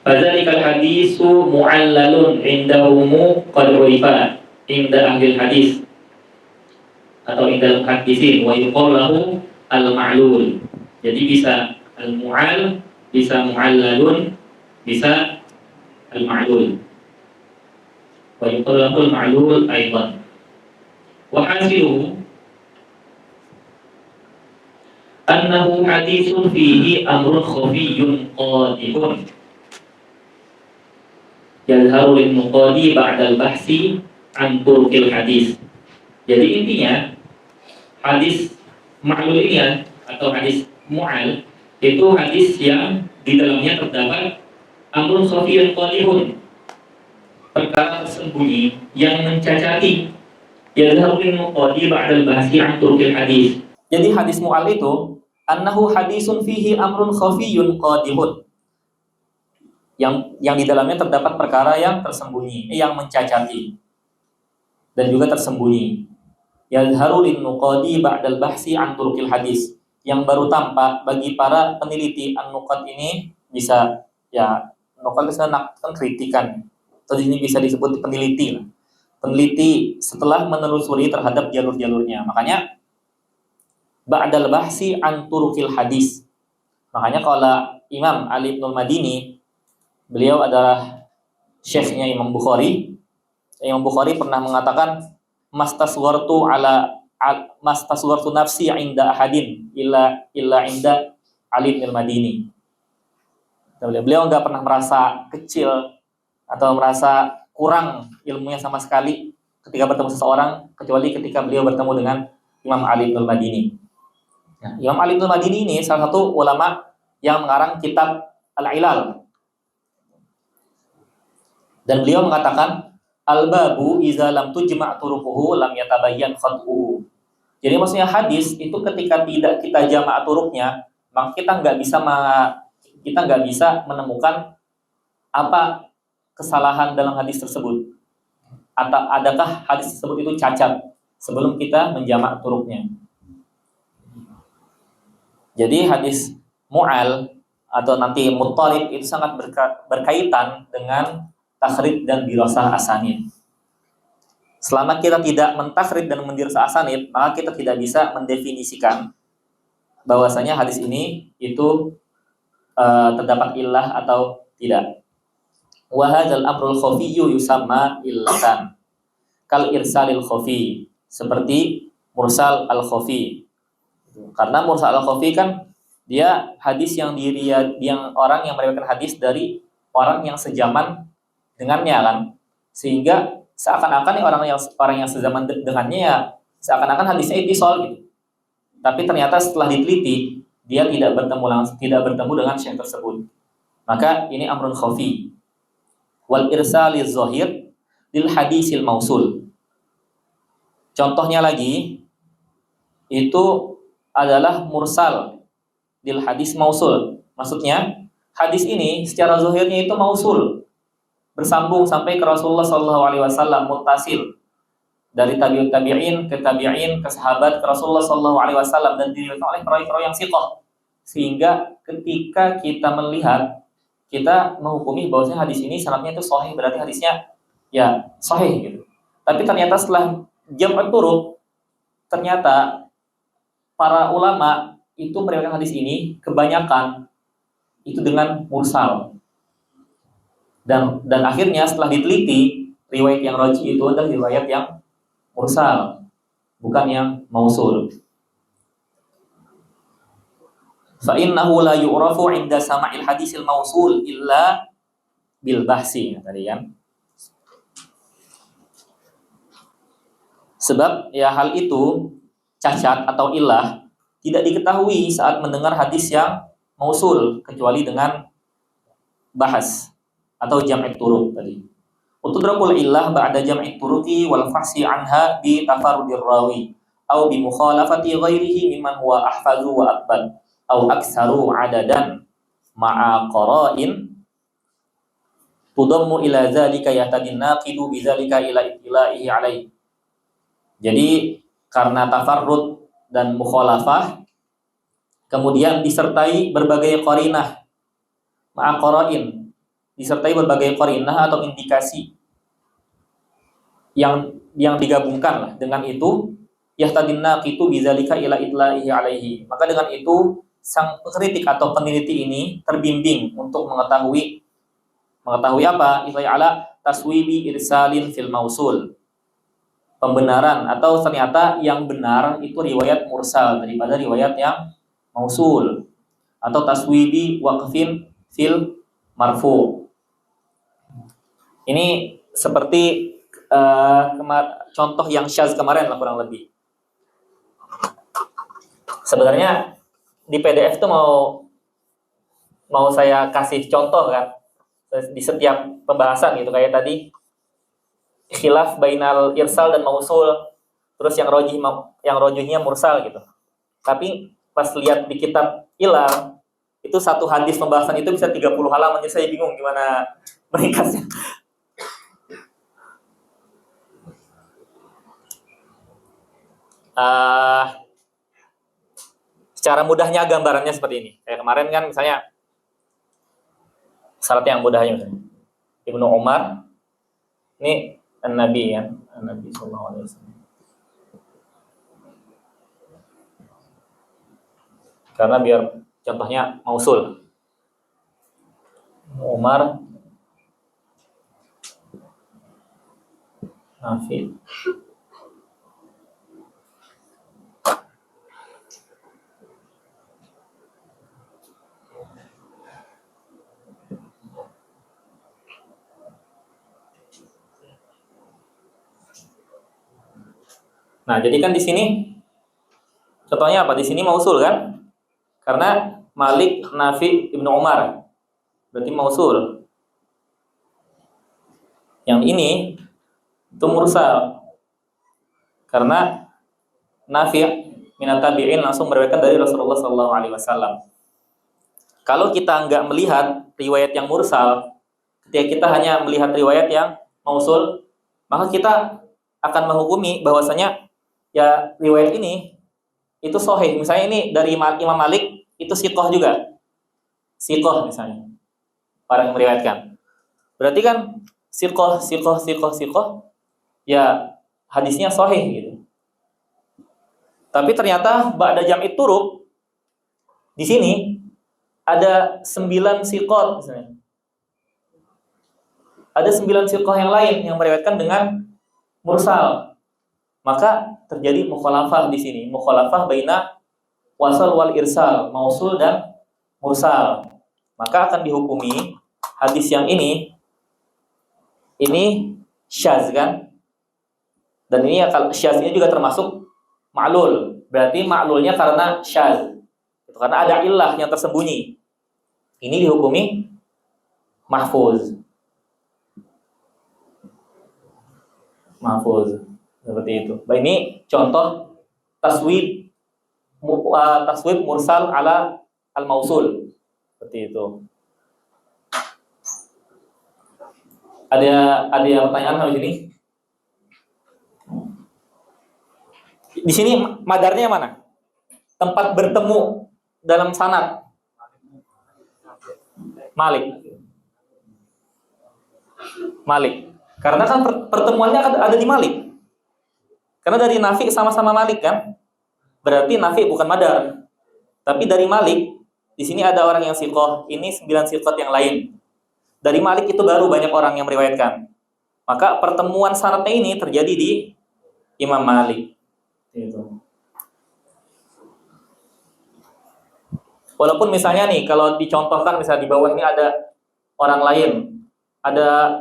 Fadzalikal hadisu mu'allalun indahumu qad urifa inda ahli hadis atau inda hadisin wa yuqalu lahu al-ma'lul. Jadi bisa al-mu'al, bisa mu'allalun, bisa al-ma'lul. Wa yuqalu lahu al-ma'lul aidan. Wa hasiluhu annahu haditsun fihi amrun khafiyyun qadihun yadharu lil muqadi ba'dal bahsi an turqil hadis. Jadi intinya hadis ma'lul ini atau hadis mu'al itu hadis yang di dalamnya terdapat amrun khafiyyun qadihun, perkara tersembunyi yang mencacati, yadharu lil muqadi ba'dal bahsi an turqil hadis. Jadi hadis mu'al itu annahu hadisun fihi amrun khafiyyun qadihun, yang di dalamnya terdapat perkara yang tersembunyi, yang mencacati dan juga tersembunyi. Yadharu lin nuqadi ba'dal bahsi an turqil hadis, yang baru tampak bagi para peneliti. An-nuqad ini bisa ya, nuqad itu kan kritikan, atau ini bisa disebut peneliti. Peneliti setelah menelusuri terhadap jalur-jalurnya. Makanya ba'dal bahsi an turqil hadis. Makanya kalau Imam Ali ibn al-Madini, beliau adalah syekhnya Imam Bukhari. Imam Bukhari pernah mengatakan mastaswartu nafsi inda ahadin illa inda Ali ibn al-Madini. Beliau enggak pernah merasa kecil atau merasa kurang ilmunya sama sekali ketika bertemu seseorang, kecuali ketika beliau bertemu dengan Imam Ali ibn al-Madini. Nah, Imam Ali ibn al-Madini ini salah satu ulama yang mengarang kitab Al-Ilal. Dan beliau mengatakan al-babu iza lam tujma' turuquhu lam yatabayyan khat'uhu. Jadi maksudnya hadis itu ketika tidak kita jama' turuknya, maka kita nggak bisa menemukan apa kesalahan dalam hadis tersebut. Atau adakah hadis tersebut itu cacat sebelum kita menjama' turuknya. Jadi hadis mu'al atau nanti muttalib itu sangat berkaitan dengan takhrij dan dirasah asanid. Selama kita tidak mentakhrij dan mendirasah asanid, maka kita tidak bisa mendefinisikan bahwasanya hadis ini itu terdapat illah atau tidak. Wa hadzal amrul khafiyyu yusamma illatan kal irsalil khafi, seperti mursal al khafi. Karena mursal al khafi kan dia hadis yang orang yang meriwayatkan hadis dari orang yang sejaman dengannya kan, sehingga seakan-akan orang yang sezaman dengannya ya seakan-akan hadisnya ittisal gitu. Tapi ternyata setelah diteliti dia tidak bertemu dengan syekh tersebut. Maka ini amrun khafi. Wal irsaliz zahir lil hadisil mausul. Contohnya lagi itu adalah mursal lil hadis mausul. Maksudnya hadis ini secara zahirnya itu mausul, bersambung sampai ke Rasulullah SAW, muttasil dari tabi'in ke sahabat ke Rasulullah SAW, dan diriwayatkan oleh perawi-perawi yang siqah, sehingga ketika kita melihat, kita menghukumi bahwasanya hadis ini sanadnya itu sahih, berarti hadisnya ya sahih gitu. Tapi ternyata setelah jam'at turuq, ternyata para ulama itu meriwayatkan hadis ini kebanyakan itu dengan mursal. Dan akhirnya setelah diteliti, riwayat yang rajih itu adalah riwayat yang mursal, bukan yang mausul. Fa innahu la yu'rafu 'inda sama'il hadisil mausul illa bil bahsi, tadi kan. Sebab ya hal itu cacat atau illah tidak diketahui saat mendengar hadis yang mausul kecuali dengan bahas atau jam'at turuq tadi. Utudrakul illah ba'da jam'i turuqi wal fahsi anha bi tafarrudir rawi aw bi mukhalafati ghairihi mimman huwa ahfazu wa akbal aw aktsaru adadan ma'a qara'in tudammu ila dzalika yahtadin naqidu bi dzalika ila ittila'ihi alaihi. Jadi karena tafarrud dan mukhalafah kemudian disertai berbagai qarinah, ma'a qara'in, disertai berbagai qarinah atau indikasi yang digabungkan lah dengan itu, yahtadin naqidu bi dzalika ila ittila'ihi alaihi. Maka dengan itu sang kritik atau peneliti ini terbimbing untuk mengetahui apa? Ilai ala taswibi irsalin fil mausul. Pembenaran atau ternyata yang benar itu riwayat mursal daripada riwayat yang mausul, atau taswibi waqfin fil marfu. Ini seperti contoh yang syaz kemarin lah kurang lebih. Sebenarnya di PDF itu mau saya kasih contoh kan di setiap pembahasan gitu, kayak tadi khilaf bainal irsal dan mausul, terus yang rojihnya mursal gitu. Tapi pas lihat di kitab ilal itu satu hadis pembahasan itu bisa 30 halaman, jadi saya bingung gimana meringkasnya. Secara mudahnya gambarannya seperti ini. Kayak kemarin kan misalnya syarat yang mudahnya misalnya Ibnu Umar ini Nabi ya, Nabi sallallahu alaihi wasallam. Karena biar contohnya mausul. Umar Nafi. Nah, jadi kan di sini contohnya apa? Di sini mausul kan? Karena Malik, Nafi, Ibnu Umar. Berarti mausul. Yang ini itu mursal. Karena Nafi minat tabi'in langsung meriwayatkan dari Rasulullah sallallahu alaihi wasallam. Kalau kita nggak melihat riwayat yang mursal, ketika kita hanya melihat riwayat yang mausul, maka kita akan menghukumi bahwasanya ya riwayat ini itu sahih. Misalnya ini dari Imam Malik itu siqah juga. Siqah misalnya. Orang yang meriwayatkan. Berarti kan siqah ya hadisnya sahih gitu. Tapi ternyata ba'da jam'i turuq di sini ada 9 siqat misalnya. Ada 9 siqah yang lain yang meriwayatkan dengan mursal. Maka terjadi mukhalafah di sini, mukhalafah baina wasal wal irsal, mausul dan mursal. Maka akan dihukumi hadis yang ini syaz kan? Dan ini syaz ini juga termasuk ma'lul. Berarti ma'lulnya karena syaz. Karena ada illah yang tersembunyi. Ini dihukumi mahfuz. Seperti itu. Baik, ini contoh taswib mursal ala al-mausul. Seperti itu. Ada yang pertanyaan sampai sini? Di sini madarnya mana? Tempat bertemu dalam sanad. Malik. Karena kan pertemuannya ada di Malik. Karena dari Nafi sama-sama Malik kan? Berarti Nafi bukan madar. Tapi dari Malik, di sini ada orang yang siqah, ini 9 siqat yang lain. Dari Malik itu baru banyak orang yang meriwayatkan. Maka pertemuan sanadnya ini terjadi di Imam Malik. Itu. Walaupun misalnya nih, kalau dicontohkan misalnya di bawah ini ada orang lain, ada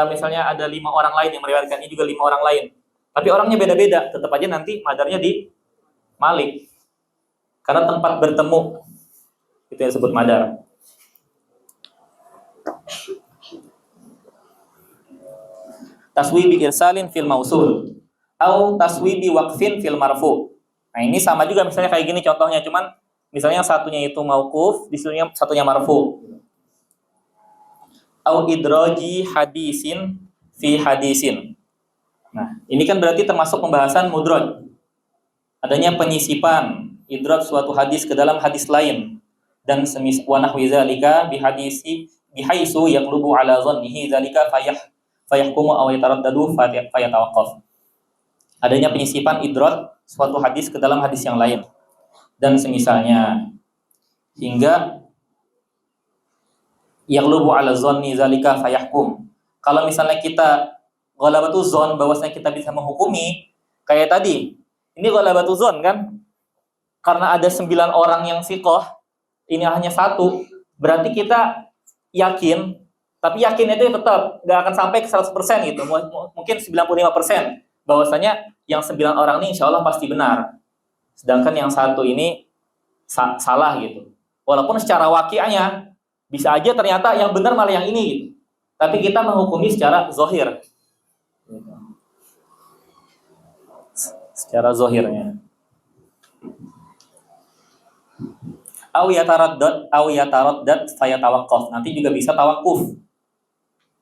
misalnya ada 5 orang lain yang meriwayatkan, ini juga 5 orang lain. Tapi orangnya beda-beda, tetap aja nanti madarnya di Malik. Karena tempat bertemu itu yang disebut madar. taswibi irsalin fil mausul, au taswibi waqfin fil marfu. Nah, ini sama juga misalnya kayak gini contohnya, cuman misalnya yang satunya itu mauquf, di satunya marfu. Au idraji hadisin fi hadisin. Nah, ini kan berarti termasuk pembahasan mudraj. Adanya penyisipan idraj suatu hadis ke dalam hadis lain, dan wa nahwi zalika bi hadisi bihaisu yaqlubu ala dhannihi zalika fayahkumu aw yataraddadu fayatawaqqaf. Adanya penyisipan idraj suatu hadis ke dalam hadis yang lain dan semisalnya, hingga yaqlubu ala dhanni zalika fayahkum. Kalau misalnya kita ghalabatu dzan, bahwasanya kita bisa menghukumi kayak tadi. Ini ghalabatu dzan kan? Karena ada 9 orang yang siqah, ini hanya satu, berarti kita yakin, tapi yakin itu tetap gak akan sampai ke 100% gitu. Mungkin 95% bahwasanya yang 9 orang ini insya Allah pasti benar. Sedangkan yang satu ini salah gitu. Walaupun secara waqi'ahnya bisa aja ternyata yang benar malah yang ini gitu. Tapi kita menghukumi secara zahir. Secara zahirnya. Au yataraddad fayatawaqqaf. Nanti juga bisa tawakuf.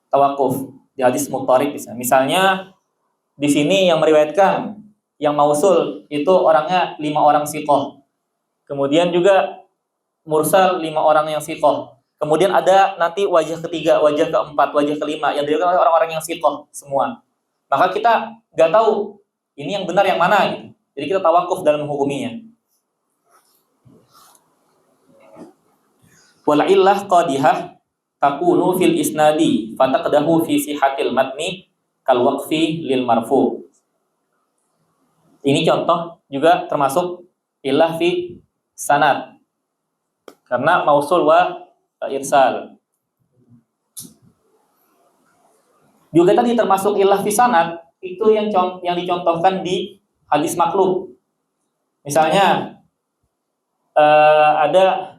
Tawakuf di hadis muttarib bisa. Misalnya di sini yang meriwayatkan yang mausul itu orangnya 5 orang siqah. Kemudian juga mursal 5 orang yang siqah. Kemudian ada nanti wajah ketiga, wajah keempat, wajah kelima yang diriwayatkan oleh orang-orang yang siqah semua. Maka kita nggak tahu ini yang benar yang mana gitu. Jadi kita tawakuf dalam menghukuminya. Wal illah qadihah takunu fil isnadi fataqdahu fi sihatil matni kal waqfi lil marfu. Ini contoh juga termasuk illah fi sanad. Karena mausul wa irsal. Juga tadi termasuk illah fi sanad itu yang dicontohkan di hadis maklub. Misalnya ada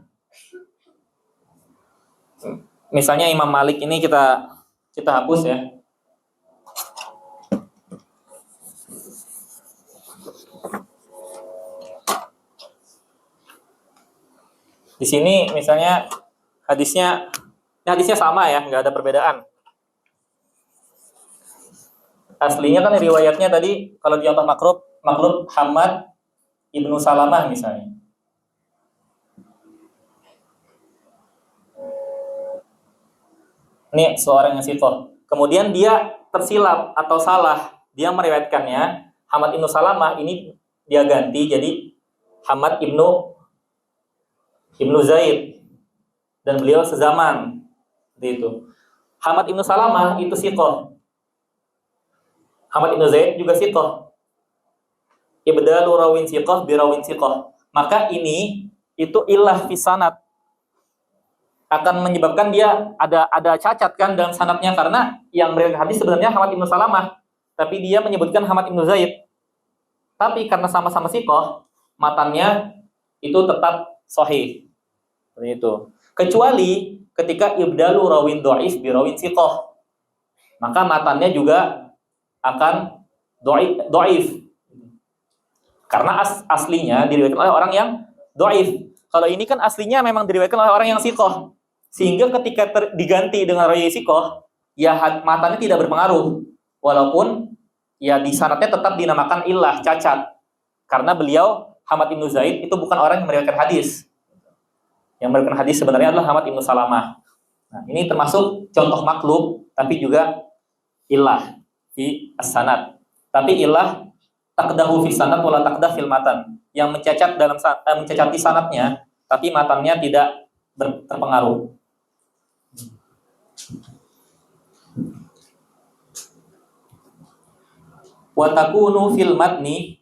misalnya Imam Malik ini kita hapus ya. Di sini misalnya hadisnya sama ya, nggak ada perbedaan. Aslinya kan riwayatnya tadi kalau di contoh maklub Hamad Ibnu Salamah misalnya. Ini seorang yang siqah. Kemudian dia tersilap atau salah, dia meriwayatkannya Hamad Ibnu Salamah, ini dia ganti jadi Hamad Ibnu Zaid, dan beliau sezaman. Seperti itu. Hamad Ibnu Salamah itu siqah. Hamad Ibnu Zaid juga siqah. Ibdalu rawin siqah bi rawin siqah. Maka ini itu illah fi sanad. Akan menyebabkan dia ada cacat kan dalam sanadnya, karena yang meriwayatkan hadis sebenarnya Hamad Ibnu Salamah, tapi dia menyebutkan Hamad Ibnu Zaid. Tapi karena sama-sama siqah, matannya itu tetap sahih. Seperti itu. Kecuali ketika ibdalu rawin dhaif bi rawin siqah, maka matannya juga akan dhaif. Karena aslinya diriwayatkan oleh orang yang dhaif. Kalau ini kan aslinya memang diriwayatkan oleh orang yang siqah. Sehingga ketika diganti dengan rawi siqah, ya matanya tidak berpengaruh. Walaupun ya di sanadnya tetap dinamakan illah, cacat. Karena beliau Hamad Ibnu Zaid itu bukan orang yang meriwayatkan hadis. Yang meriwayatkan hadis sebenarnya adalah Hamad Ibnu Salamah. Nah, ini termasuk contoh maklub, tapi juga illah fi as-sanad. Tapi illah taqdahu fi sanad wala taqdah fil matan. Yang mencacati sanadnya, tapi matannya tidak terpengaruh. Wa takunu fil matni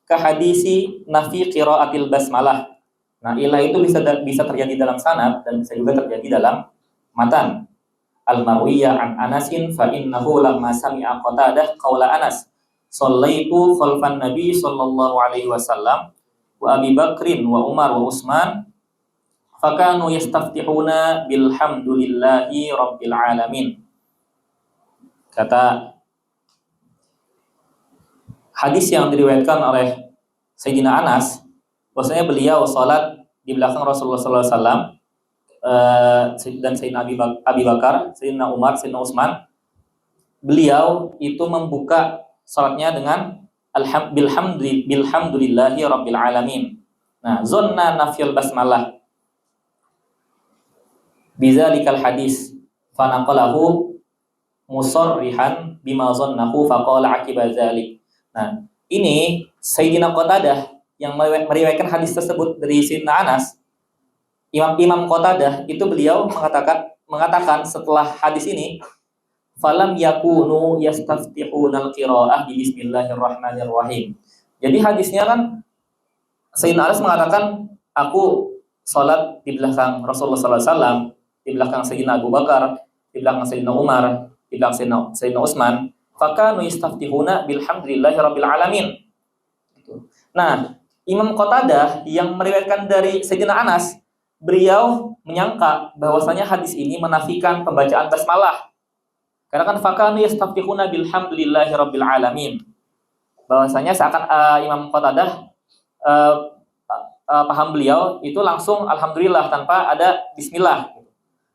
ka hadisi nafi qiraatil basmalah. Nah, ilah itu bisa terjadi dalam sanad dan bisa juga terjadi dalam matan. Al-marwiyah an Anasin fa innahu lamma sami'a Qatadah qaula Anas shallaitu khalfan nabi sallallahu alaihi wasallam wa Abi Bakrin wa Umar wa Utsman fakanu yastaftihuna bilhamdulillahi rabbil alamin. Kata hadis yang diriwayatkan oleh Sayyidina Anas, bahwasanya beliau sholat di belakang Rasulullah SAW, dan Sayyidina Abi Bakar, Sayyidina Umar, Sayyidina Utsman. Beliau itu membuka sholatnya dengan bilhamdulillahi rabbil alamin. Nah, zonna nafyul basmalah bizalikal hadis fanaqalahu musarrihan bima zannahu faqala akiba dzalik. Nah, ini Sayyidina Qatadah yang meriwayatkan hadis tersebut dari Sayyidina Anas. Imam Qatadah itu beliau mengatakan setelah hadis ini, falam yakunu yastaftihunal qiraah bi bismillahirrahmanirrahim. Jadi hadisnya kan Sayyidina Anas mengatakan, aku sholat di belakang Rasulullah SAW, di belakang Sayyidina Abu Bakar, di belakang Sayyidina Umar, di belakang Sayyidina Utsman, fakanu yastaftihuna bilhamdulillahi rabbil alamin. Nah, Imam Qatadah yang meriwayatkan dari Sayyidina Anas, beliau menyangka bahwasanya hadis ini menafikan pembacaan basmalah. Karena kan fakanu yastaftihuna bilhamdulillahi rabbil alamin. Bahwasanya seakan Imam Qatadah paham beliau itu langsung alhamdulillah tanpa ada bismillah.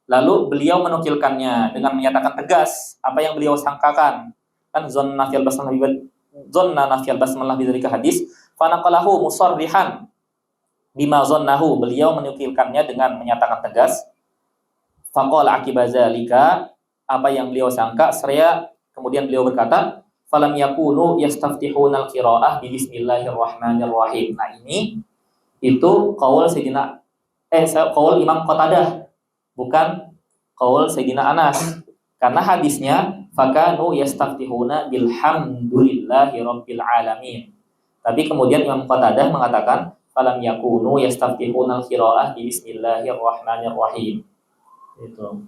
Lalu beliau menukilkannya dengan menyatakan tegas apa yang beliau sangkakan. Kan zonna nafiyal basmalah bidzalika hadis fanaqalahu musarrihan bima zannahu. Beliau menukilkannya dengan menyatakan tegas. Faqala akiba dzalika, apa yang beliau sangka, seraya kemudian beliau berkata, falam yakunu yastaftihunal qiraah bi bismillahirrahmanirrahim. Nah, ini itu qaul Imam Qatadah, bukan qaul Sayyidina Anas. Karena hadisnya fakanu yastaftihuna bilhamdulillahi rabbil alamin. Tapi kemudian Imam Qatadah mengatakan falam yakunu yastaftihunal qiraah bi bismillahirrahmanirrahim. Itu.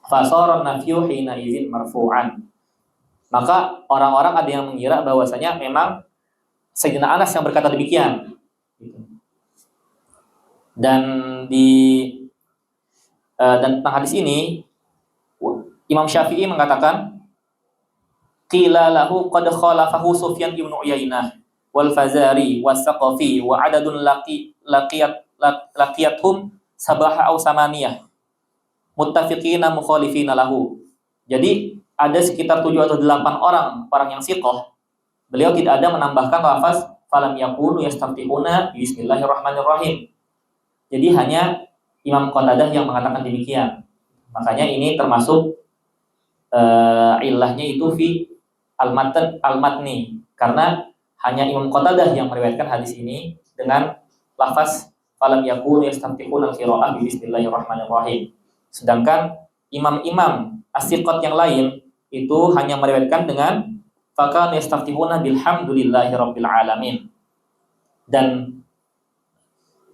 Fasara nafyu hina izin marfu'an. Maka orang-orang ada yang mengira bahwasanya memang Sayyidina Anas yang berkata demikian. Dan tentang hadis ini Imam Syafi'i mengatakan qila lahu qad khalafahu Sufyan ibn Uyainah wal Fazari was Saqafi wa adadun laqiyathum sabaha aw samaniyah muttafiqina mukhalifina lahu. Jadi ada sekitar 7 atau 8 orang yang siqah. Beliau tidak ada menambahkan lafaz falam yakunu yastaftihuna bismillahirrahmanirrahim. Jadi hanya Imam Qatadah yang mengatakan demikian. Makanya ini termasuk ilahnya itu fi al-matni, karena hanya Imam Qatadah yang meriwayatkan hadis ini dengan lafaz falam yakunu yastaftihuna al-qiraah bi bismillahirrahmanirrahim. Sedangkan imam-imam as-siqat yang lain itu hanya meriwayatkan dengan fakanu yastaftihuna bilhamdulillahi rabbil alamin. Dan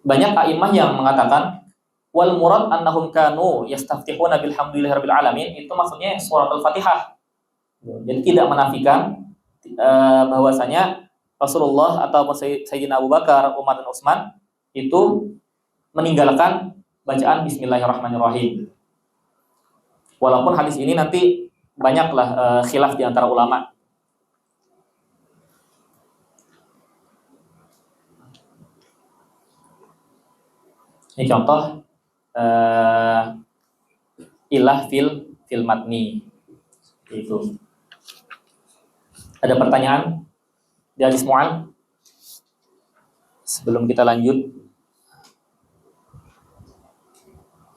banyak a'immah yang mengatakan wal murad annahum kanu yastaftihuna bilhamdulillahi rabbil alamin, itu maksudnya surat al-Fatihah. Jadi tidak menafikan bahwasanya Rasulullah atau Sayyidina Abu Bakar, Umar dan Utsman itu meninggalkan bacaan bismillahirrahmanirrahim. Walaupun hadis ini nanti banyaklah khilaf di antara ulama. Ini contoh ilah fil matni. Itu. Ada pertanyaan di hadis Mu'al? Sebelum kita lanjut.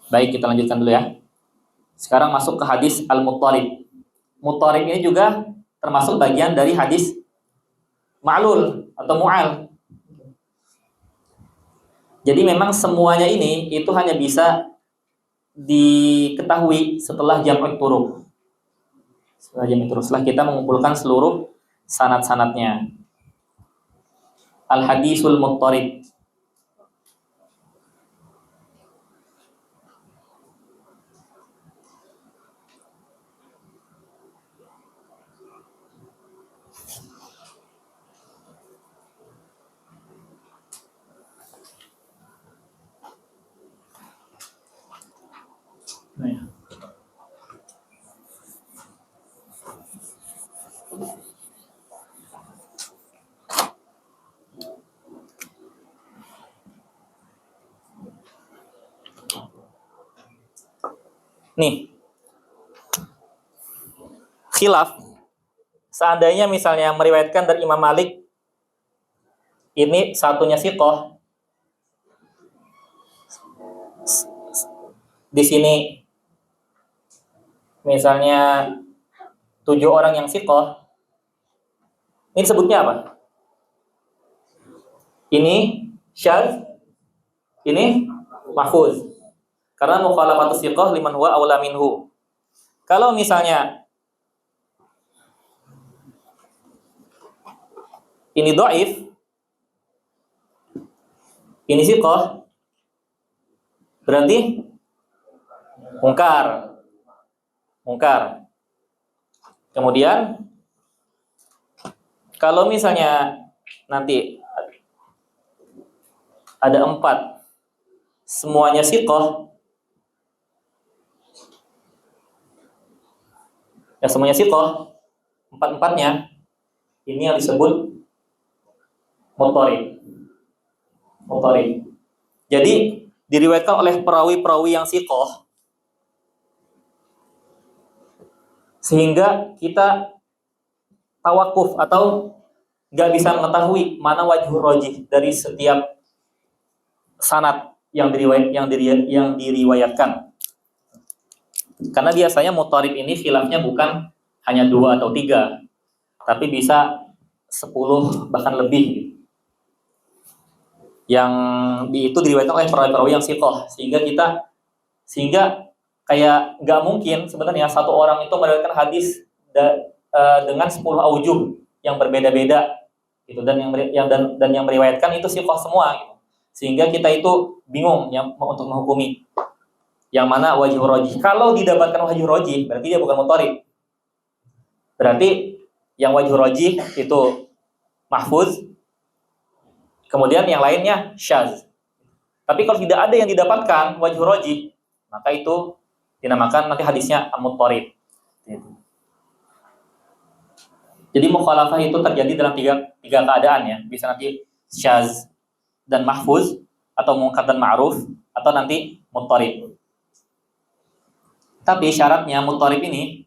Baik, kita lanjutkan dulu ya. Sekarang masuk ke hadis al-muttarib. Muttarib ini juga termasuk bagian dari hadis ma'lul atau mu'al. Jadi memang semuanya ini itu hanya bisa diketahui setelah jam'ut turuq. Setelah kita mengumpulkan seluruh sanad-sanadnya. Al-hadisul muttarib. Nih, khilaf. Seandainya misalnya meriwayatkan dari Imam Malik, ini satunya siqah, di sini misalnya 7 orang yang siqah, ini disebutnya apa? Ini syadz, ini mahfuz. Karena mukhalafatus siqah liman huwa aula minhu. Kalau misalnya ini dhaif, ini siqah, berarti mungkar. Kemudian kalau misalnya nanti ada 4, semuanya siqah, ya semuanya siqah, 4-4-nya, ini yang disebut muttarib. Jadi diriwayatkan oleh perawi-perawi yang siqah, sehingga kita tawakuf atau nggak bisa mengetahui mana wajhur rajih dari setiap sanad yang diriwayatkan. Karena biasanya muttarib ini khilafnya bukan hanya 2 atau 3, tapi bisa 10 bahkan lebih. Yang itu diriwayatkan oleh perawi-perawi yang siqah, sehingga kayak nggak mungkin sebenarnya satu orang itu meriwayatkan hadis dengan 10 aujuh yang berbeda-beda gitu, dan yang meriwayatkan itu siqah semua gitu. Sehingga kita itu bingung ya untuk menghukumi yang mana wajih rajih. Kalau didapatkan wajih rajih berarti dia bukan muttarib. Berarti yang wajih rajih itu mahfuz, kemudian yang lainnya syadz. Tapi kalau tidak ada yang didapatkan wajih rajih, maka itu dinamakan nanti hadisnya muttarib. Jadi mukhalafah itu terjadi dalam tiga keadaan ya. Bisa nanti syadz dan mahfuz, atau munkar dan ma'ruf, atau nanti muttarib. Tapi syaratnya muttarib ini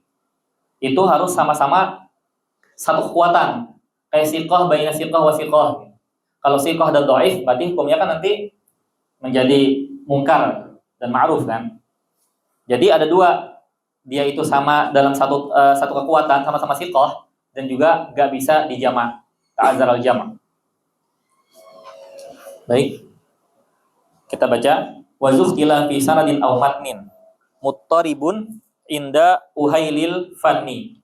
itu harus sama-sama satu kekuatan. Kayak siqah baina siqah wa siqah. Kalau siqah dan dhaif berarti hukumnya kan nanti menjadi munkar dan ma'ruf kan. Jadi ada 2, dia itu sama dalam satu kekuatan, sama-sama siqah, dan juga gak bisa dijamak, ta'azzar al-jama'. Baik, kita baca wa zuhtila fi sanadin aw matnin muttaribun inda uhailil fanni.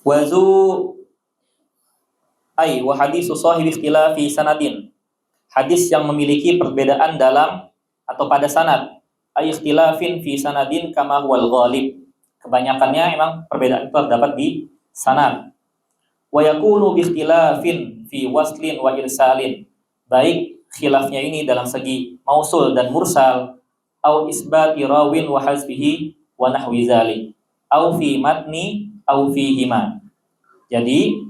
Wa zu wa hadisu sahibi ikhtilafi sanadin, hadis yang memiliki perbedaan dalam atau pada sanad, ay ikhtilafin fi sanadin kama huwal ghalib, kebanyakannya memang perbedaan itu terdapat di sanad. Wa yakunu bi ikhtilafin fi waslin wa irsalin, baik khilafnya ini dalam segi mausul dan mursal, au isbati rawin wa hazbihi wa nahwi zalik, au fi matni au fi hima. Jadi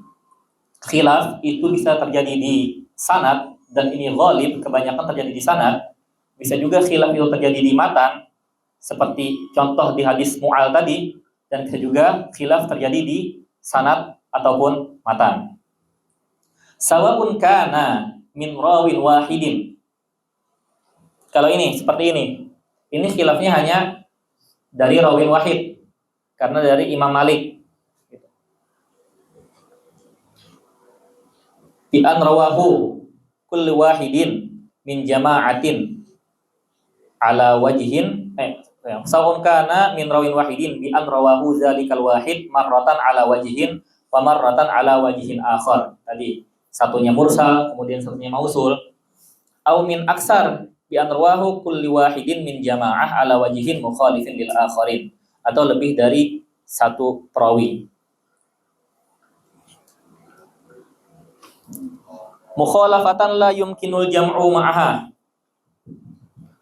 khilaf itu bisa terjadi di sanad, dan ini ghalib, kebanyakan terjadi di sanad. Bisa juga khilaf itu terjadi di matan, seperti contoh di hadis Mu'al tadi, dan bisa juga khilaf terjadi di sanad ataupun matan. Sawa'un kana min rawin wahidin. Kalau ini seperti ini khilafnya hanya dari rawin wahid, karena dari Imam Malik. Bi an rawahu kullu wahidin min jama'atin ala wajhin sawun kana min rawin wahidin bi an rawahu zalikal wahid marratan ala wajhin wa marratan ala wajhin akhar. Tadi satunya mursal, kemudian satunya mausul. Au min aksar bi an rawahu kullu wahidin min jama'ah ala wajhin mukhalifin lil akharin, atau lebih dari satu perawi. Mukhalafatan la yumkinul jam'u ma'aha,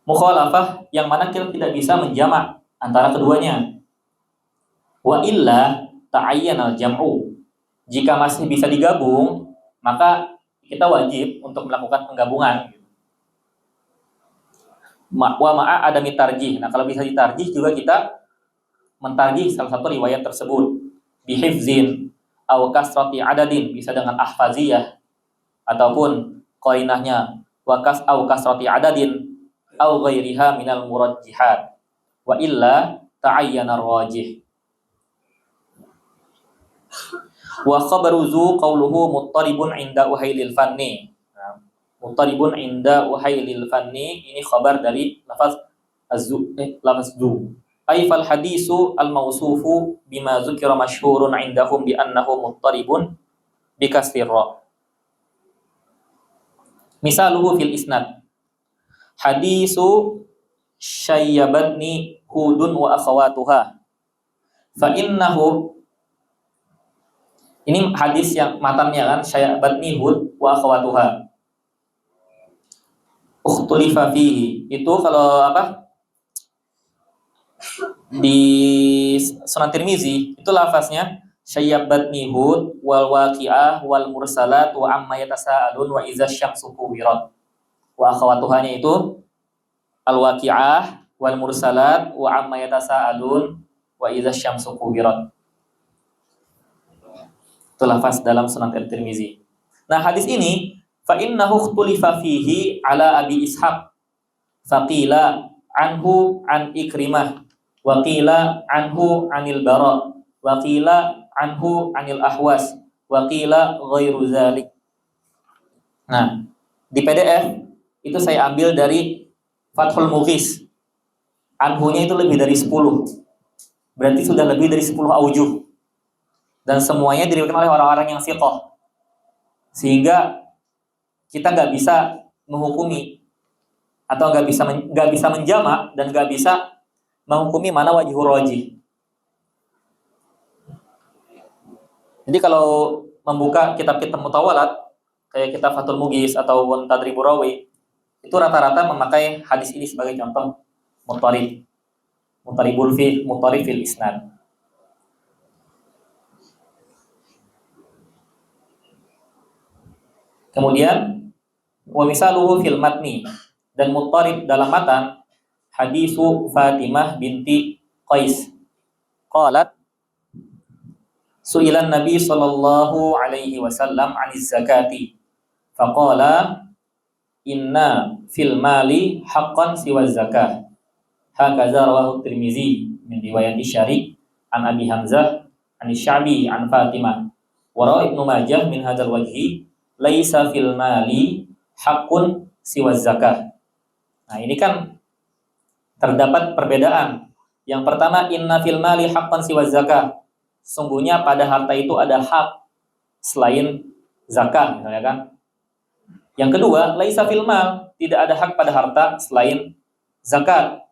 mukhalafah yang mana kita tidak bisa menjamak antara keduanya. Wa illa ta'ayyanal jam'u, jika masih bisa digabung, maka kita wajib untuk melakukan penggabungan. Wa ma'a adami tarjih. Nah, kalau bisa ditarjih juga kita mentarjih salah satu riwayat tersebut. Bihifzin aw kasrati adadin, bisa dengan ahfaziyah ataupun qarinahnya aw kasrati adadin aw ghairiha minal murajjihat. Wa illa ta'ayyana rajih. Wa khabaru zu qawluhu muttaribun inda uhailil fanni. Nah, muttaribun inda uhailil fanni ini khabar dari lafaz lafaz zu. Ay fal hadisu al mausufu bima dzukira masyhurun indahum bi annahu muttaribun bi kasrir ra. Misaluhu fil isnad. Hadisu syayyabatni hudun wa akhawatuha. Fa innahu, ini hadis yang matannya kan, syayyabatni hud wa akhawatuha. Ukhtulifa fihi. Itu kalau apa? Di Sunan Tirmizi itu lafaznya syayyabatni hud wal waqi'ah wal mursalat wa amma yatasaalun wa idza syamsu kuwirat. Wa akhawatuhanya itu al waqi'ah wal mursalat wa amma yatasaalun wa idza syamsu kuwirat. Itu lafaz dalam Sunan Tirmizi. Nah, hadis ini fa innahu ikhtulifa fihi ala Abi Ishaq faqila anhu an Ikrimah wa qila anhu anil Bara wa qila anhu anil Ahwas wa qila ghairu dzalik. Nah, di PDF itu saya ambil dari Fathul Mughis. Anhunya itu lebih dari 10. Berarti sudah lebih dari 10 aujuh. Dan semuanya diriwayatkan oleh orang-orang yang thiqah. Sehingga kita nggak bisa menghukumi atau nggak bisa menjamak dan nggak bisa menghukumi mana wajhur rajih. Jadi kalau membuka kitab-kitab mutawalat kayak kitab Fathul Mughis atau Tadribur Rawi, itu rata-rata memakai hadis ini sebagai contoh muttarib fil isnad. Kemudian wa misaluhu fil matni, dan muttarib dalam matan hadisu Fatimah binti Qais. Qalat su'ilan Nabi sallallahu alaihi wasallam 'aniz zakati. Faqala inna fil mali haqqan siwa zakah. Hakaza rawahu Tirmizi min riwayat Syari' an Abi Hamzah an Sya'bi an Fatimah. Wa rawa Ibnu Majah min hadzal wajhi laisa fil mali haqqun siwa zakah. Nah, ini kan terdapat perbedaan. Yang pertama, inna fil mali haqqan siwa zakah. Sungguhnya pada harta itu ada hak selain zakat, misalnya kan. Yang kedua, laisa fil mal, tidak ada hak pada harta selain zakat.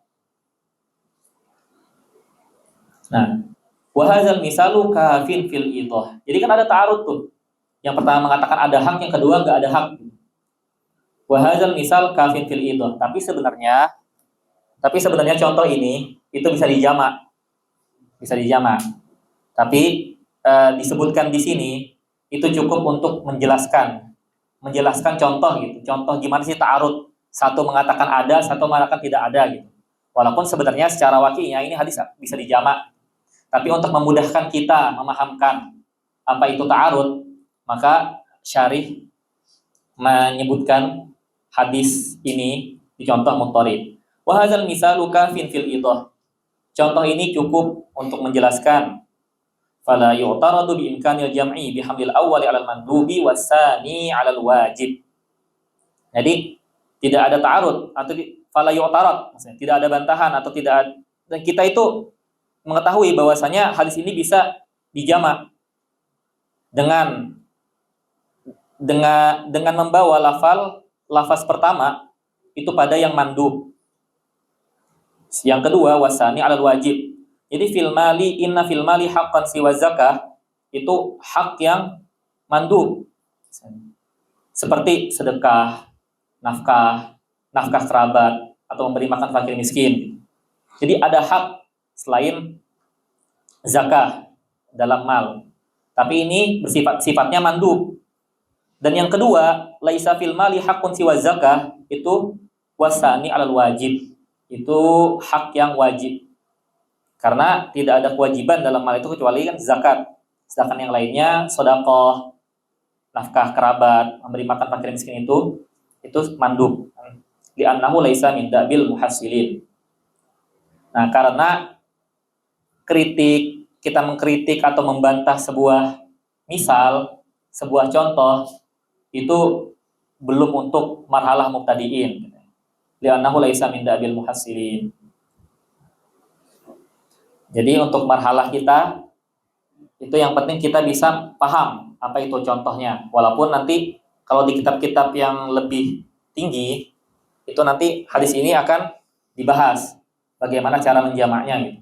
Nah, wa hadzal misalu kafin fil idah. Jadi kan ada ta'arud tuh. Yang pertama mengatakan ada hak, yang kedua enggak ada hak. Wa hadzal misal kafin fil idah. Tapi sebenarnya contoh ini itu bisa dijamak. Tapi disebutkan di sini itu cukup untuk menjelaskan contoh gitu. Contoh gimana sih ta'arud? Satu mengatakan ada, satu mengatakan tidak ada gitu. Walaupun sebenarnya secara waqi'nya ini hadis bisa dijamak. Tapi untuk memudahkan kita memahamkan apa itu ta'arud, maka syarih menyebutkan hadis ini di contoh muttarib. Wa hadzal misalu kafin fil idah. Contoh ini cukup untuk menjelaskan. Fala yu'taradu bi imkanil jam'i bihamdil awwali 'alal mandhubi wasani 'alal wajib. Jadi tidak ada ta'arud atau fala yu'tarad, maksudnya tidak ada bantahan atau tidak ada, dan kita itu mengetahui bahwasanya hadis ini bisa dijamak dengan membawa lafaz pertama itu pada yang mandub. Yang kedua wasani 'alal wajib. Jadi inna fil mali haqqan siwa zakah itu hak yang mandub. Seperti sedekah, nafkah kerabat atau memberi makan fakir miskin. Jadi ada hak selain zakah dalam mal. Tapi ini sifatnya mandub. Dan yang kedua, laisa fil mali haqqun siwa zakah itu wasani 'alal wajib. itu hak yang wajib. Karena tidak ada kewajiban dalam hal itu kecuali kan zakat. Sedangkan yang lainnya sedekah, nafkah kerabat, memberi makan fakir miskin itu mandub. Li'annahu laisa min dabil muhassilin. Nah, karena kita mengkritik atau membantah sebuah misal, sebuah contoh itu belum untuk marhalah mubtadiin. Li'annahu laisa min dabil muhassilin. Jadi untuk marhalah kita itu yang penting kita bisa paham apa itu contohnya. Walaupun nanti kalau di kitab-kitab yang lebih tinggi itu nanti hadis ini akan dibahas bagaimana cara menjamaknya gitu.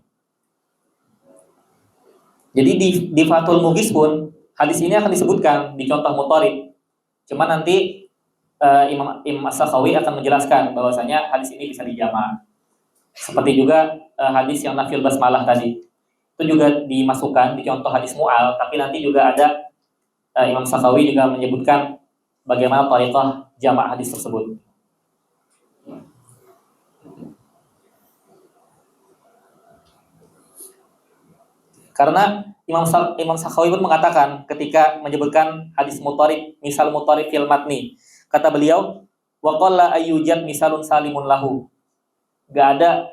Jadi di Fathul Mughis pun hadis ini akan disebutkan di contoh mutharib. Cuma nanti Imam As-Sakhawi akan menjelaskan bahwasanya hadis ini bisa dijamak. Seperti juga hadis yang nafil basmalah tadi. Itu juga dimasukkan di contoh hadis mu'al, tapi nanti juga ada Imam Sakhawi juga menyebutkan bagaimana thariqah jamak hadis tersebut. Karena Imam Sakhawi pun mengatakan ketika menyebutkan hadis mutharib, misal mutharib fil matni, kata beliau, wa qalla ayyujad misalun salimun lahu. Gak ada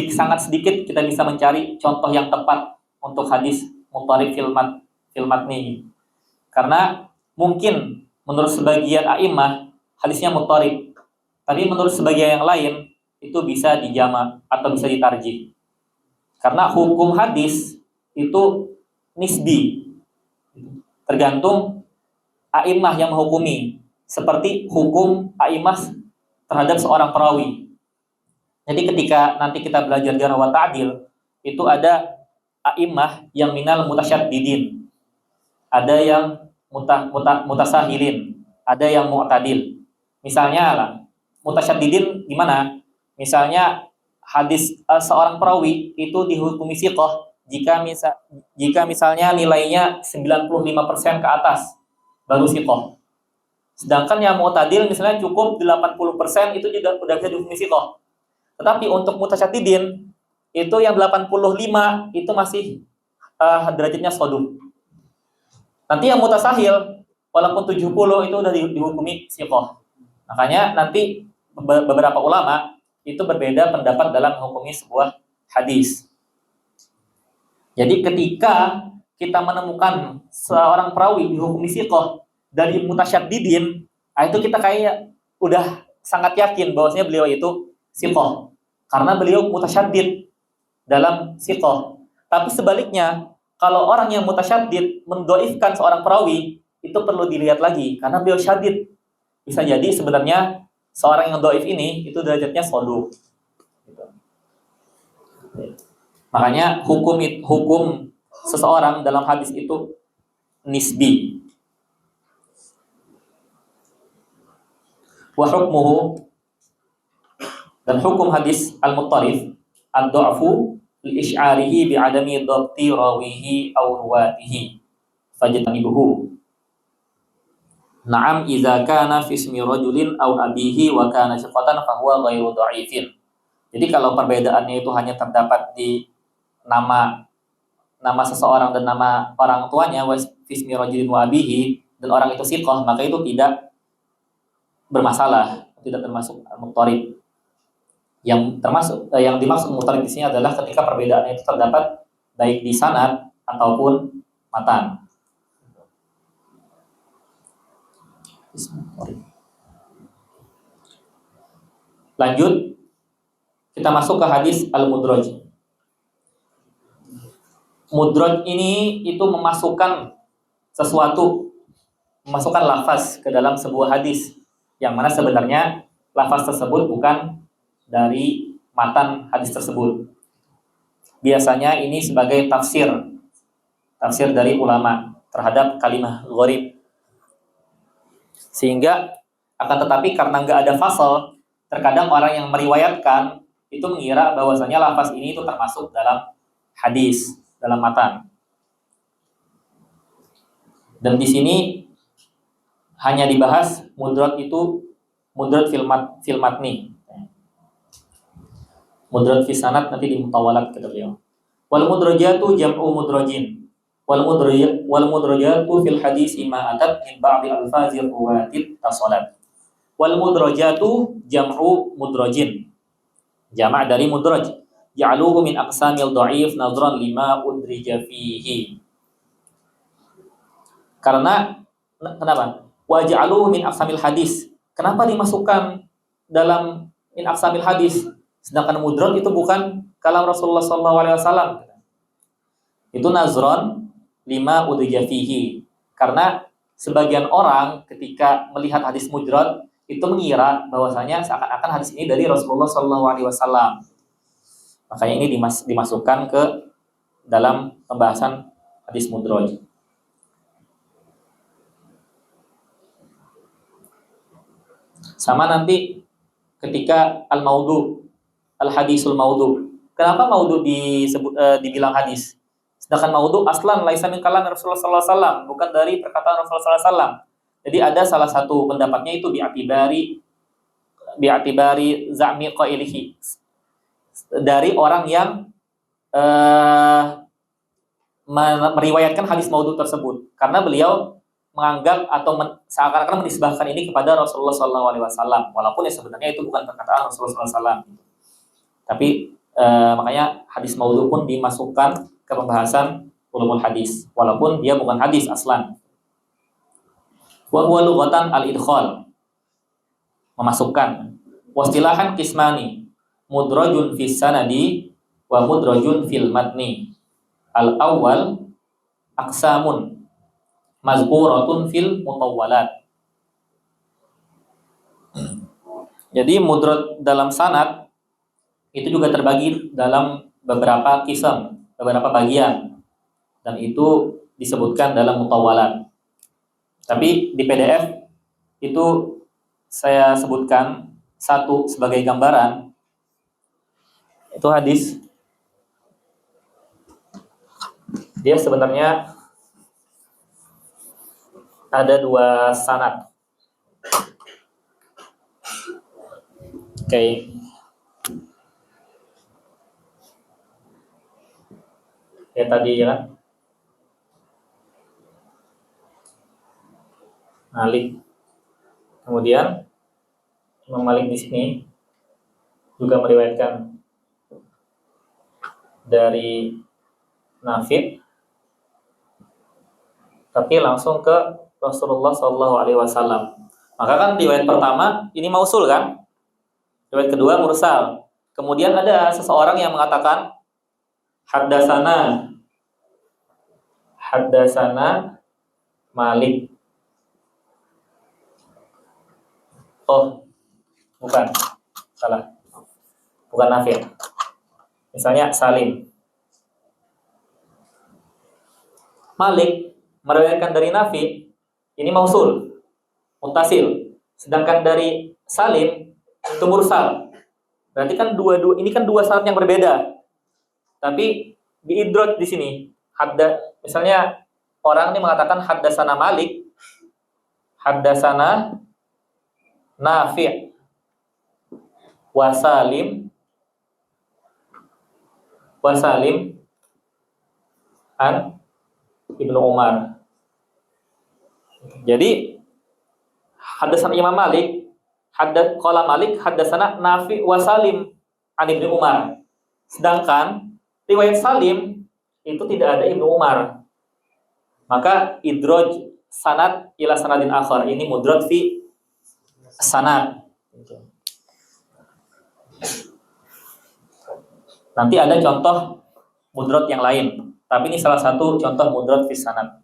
sangat sedikit kita bisa mencari contoh yang tepat untuk hadis mutharib fil matni. Karena mungkin menurut sebagian a'immah hadisnya mutharib, tapi menurut sebagian yang lain itu bisa dijamak atau bisa ditarjih. Karena hukum hadis itu nisbi, tergantung a'immah yang menghukumi, seperti hukum a'immah terhadap seorang perawi. Jadi ketika nanti kita belajar jarh wa ta'dil, itu ada a'immah yang minal mutasyaddidin, ada yang mutasahilin, ada yang mu'tadil. Misalnya lah, mutasyaddidin gimana? Misalnya hadis seorang perawi itu dihukumi thiqah jika misalnya nilainya 95% ke atas baru thiqah. Sedangkan yang mu'tadil misalnya cukup 80% itu juga udah bisa dihukumi thiqah. Tetapi untuk mutasyaddidin itu yang 85 itu masih derajatnya shaduq. Nanti yang mutasahil walaupun 70 itu udah dihukumi thiqah. Makanya nanti beberapa ulama itu berbeda pendapat dalam menghukumi sebuah hadis. Jadi ketika kita menemukan seorang perawi dihukumi thiqah dari mutasyaddidin, itu kita kayak udah sangat yakin bahwasanya beliau itu thiqah karena beliau mutasyaddid dalam thiqah. Tapi sebaliknya, kalau orang yang mutasyaddid mendhaifkan seorang perawi, itu perlu dilihat lagi karena beliau syadid. Bisa jadi sebenarnya seorang yang dhaif ini itu derajatnya shaduq. Gitu. Makanya hukum seseorang dalam hadis itu nisbi. Wa hukmuhu, dan hukum hadis al-muttarif ad-dha'fu li isy'arihi bi 'adami dhabti rawihi aw ruwatihi fajtanibuhu. Na'am idza kana fi ismi rajulin aw abihi wa kana thiqatan fa huwa ghairu dha'ifin. Jadi kalau perbedaannya itu hanya terdapat di nama seseorang dan nama orang tuanya, wa fi ismi rajulin wa abihi, dan orang itu thiqah, maka itu tidak bermasalah, tidak termasuk muttarib. Yang dimaksud muttarib di sini adalah ketika perbedaannya itu terdapat baik di sanad ataupun matan. Lanjut, kita masuk ke hadis al-mudraj. Mudraj ini itu memasukkan lafaz ke dalam sebuah hadis, yang mana sebenarnya lafaz tersebut bukan dari matan hadis tersebut. Biasanya ini sebagai tafsir dari ulama terhadap kalimah gharib. Sehingga akan tetapi karena nggak ada fasal, terkadang orang yang meriwayatkan itu mengira bahwasanya lafaz ini itu termasuk dalam hadis, dalam matan. Dan di sini hanya dibahas mudraj fil matni. Mudraj fi sanad nanti di mutawalat kata beliau. Wal mudrajatu jam'u mudrajin. Wal mudrajatu fil hadis ma atat min ba'di alfazir ruwatit tasalat. Wal mudrajatu jam'u mudrajin. Jama' dari mudraj. Ja'aluhu min aqsamil dha'if nadran lima udrija fihi. Karena kenapa? Wa ja'aluhu min aqsamil hadis. Kenapa dimasukkan dalam min aqsamil hadis? Sedangkan mudraj itu bukan kalam Rasulullah SAW. Itu nazron lima udhija fihi. Karena sebagian orang ketika melihat hadis mudraj itu mengira bahwasanya seakan-akan hadis ini dari Rasulullah SAW. Makanya ini dimasukkan ke dalam pembahasan hadis mudraj. Sama nanti ketika al-maudhu, al-hadisul maudhu. Kenapa maudhu dibilang hadis? Sedangkan maudhu aslan laisa min kalam Rasulullah sallallahu alaihi wasallam, bukan dari perkataan Rasulullah sallallahu alaihi wasallam. Jadi ada salah satu pendapatnya itu bi'atibari za'mi qailihi. Dari orang yang meriwayatkan hadis maudhu tersebut, karena beliau menganggap atau seakan-akan menisbahkan ini kepada Rasulullah SAW, walaupun ya sebenarnya itu bukan perkataan Rasulullah SAW. Tapi makanya hadis maudhu pun dimasukkan ke pembahasan ulumul hadis, walaupun dia bukan hadis aslan. Wa huwa lughatan al-idkhal, memasukkan. Wastilahan qismani, mudrajun fis sanadi wa mudrajun fil matni. Al-awwal aqsamun mazkuratun fil mutawwalat. Jadi mudraj dalam sanad itu juga terbagi dalam beberapa qisam, beberapa bagian, dan itu disebutkan dalam mutawwalat. Tapi di PDF itu saya sebutkan satu sebagai gambaran. Itu hadis. Dia sebenarnya ada dua sanad. Oke. Ya tadi ya kan. Malik. Kemudian Imam Malik di sini juga meriwayatkan dari Nafi', tapi langsung ke Rasulullah SAW. Maka kan riwayat pertama ini mausul kan? Riwayat kedua mursal. Kemudian ada seseorang yang mengatakan Haddasana Malik. Oh, bukan. Salah. Bukan Nafi'. Misalnya Salim. Malik meriwayatkan dari Nafi', ini mausul, muttasil. Sedangkan dari Salim itu mursal. Berarti kan ini kan dua sanad yang berbeda. Tapi diidroj di sini. Misalnya orang ini mengatakan haddasana Malik, haddasana Nafi' wa Salim an Ibnu Umar. Jadi haddasana Imam Malik, qala Malik haddasana Nafi' wa Salim an Ibnu Umar. Sedangkan riwayat Salim itu tidak ada Ibnu Umar. Maka idroj sanad ila sanadin akhar. Ini mudraj fi sanad. Nanti ada contoh mudraj yang lain, tapi ini salah satu contoh mudraj fi sanad.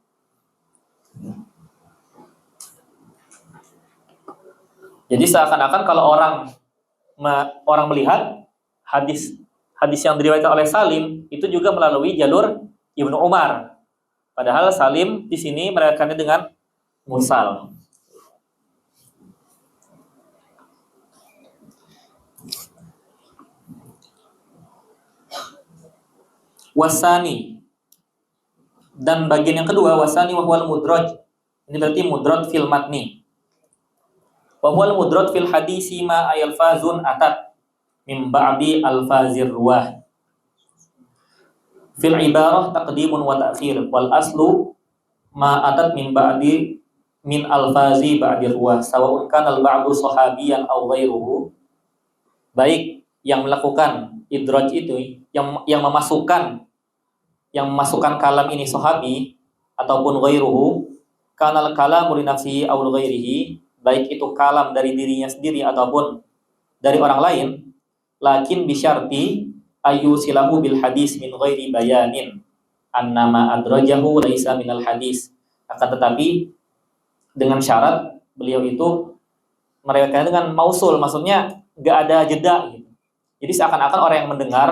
Jadi seakan-akan kalau orang melihat hadis yang diriwayatkan oleh Salim itu juga melalui jalur Ibnu Umar. Padahal Salim di sini meriwayatkannya dengan mursal. Wasani, dan bagian yang kedua wasani wa huwal mudraj. Ini berarti mudraj fil matni. Wa huwal mudraj fil hadisi ma ayalfazun atat min ba'di alfazir ruwah. Fil ibarah taqdimun wa ta'khir wal aslu ma atat min ba'di min alfazi ba'di ruwah sawa'un kana al ba'du sahabiyan aw ghairuhu. Baik yang melakukan idraj itu, yang memasukkan kalam ini sahabi ataupun ghairuhu, kanal kalamu li nafsihi aw ghairihi, baik itu kalam dari dirinya sendiri ataupun dari orang lain, lakin bisyarti ayyusilahu bil hadis min ghairi bayanin annama adrajahu laisa minal hadis. Akan tetapi dengan syarat beliau itu meriwayatkan dengan mausul, maksudnya nggak ada jeda gitu. Jadi seakan-akan orang yang mendengar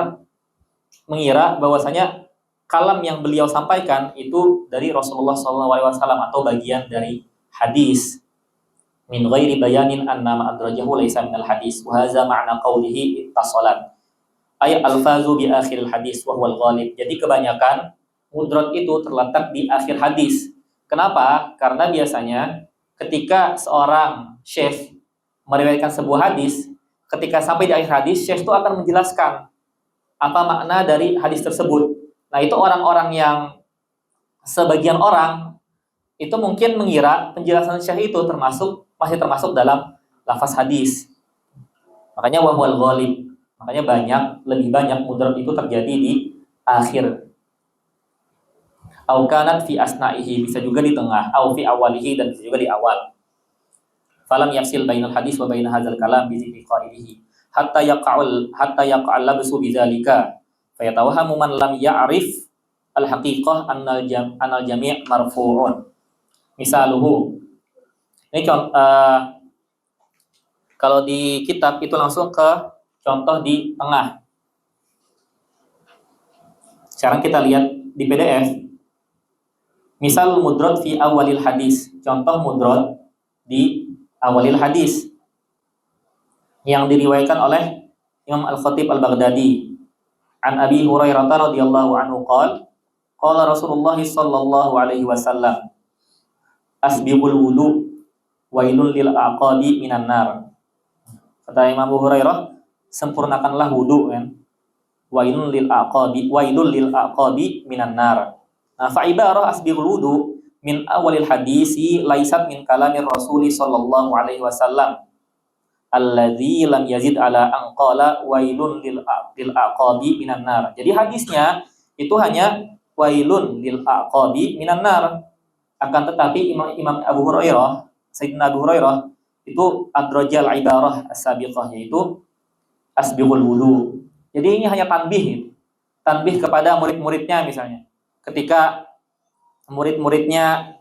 mengira bahwasanya kalam yang beliau sampaikan itu dari Rasulullah SAW atau bagian dari hadis. Min ghairi bayanin annama adrajahu laisa minal hadis. Wa hadza ma'na qawlihi ittasalat. Ay alfazu bi akhiril hadis wa huwal ghalib. Jadi kebanyakan mudraj itu terletak di akhir hadis. Kenapa? Karena biasanya ketika seorang syekh meriwayatkan sebuah hadis, ketika sampai di akhir hadis, syekh itu akan menjelaskan apa makna dari hadis tersebut. Nah, itu orang-orang yang sebagian orang itu mungkin mengira penjelasan syekh itu masih termasuk dalam lafaz hadis. Makanya wahwal ghalib. Makanya lebih banyak mudraj itu terjadi di akhir. Au kanat fi asna'ihi, bisa juga di tengah, au fi awalihi, dan bisa juga di awal. Falam yafsil bainal hadis wa baina hadzal kalam bi dzikri qailihi hatta yaqa'al labsu bidzalika fayatawahamu man lam ya'rif al haqiqah annal jami' marfu'un. Misaluhu, ini kalau di kitab itu langsung ke contoh di tengah. Sekarang kita lihat di PDF. Misal mudrad fi awalil hadis. Contoh mudrad di awalil hadis yang diriwayatkan oleh Imam Al-Khatib Al-Baghdadi an Abi Hurairah radhiyallahu anhu qala Rasulullah sallallahu alaihi wasallam asbighul wudu wailul lil aqabi minan nar. Kata Imam Abu Hurairah, sempurnakanlah wudu kan. Wailul lil aqabi minan nar. Nah, fa ibarah asbighul wudu min awalil hadisi laisat min kalamir Rasul sallallahu alaihi wasallam alladzi lam yazid ala an qala wailun lil aqabi minan nar. Jadi hadisnya itu hanya wailun lil aqabi minan nar. Akan tetapi Imam Abu Hurairah, Sayyidina Abu Hurairah itu adrajal ibarah as-sabiqah, yaitu asbighul wudu. Jadi ini hanya tanbih kepada murid-muridnya. Misalnya ketika murid-muridnya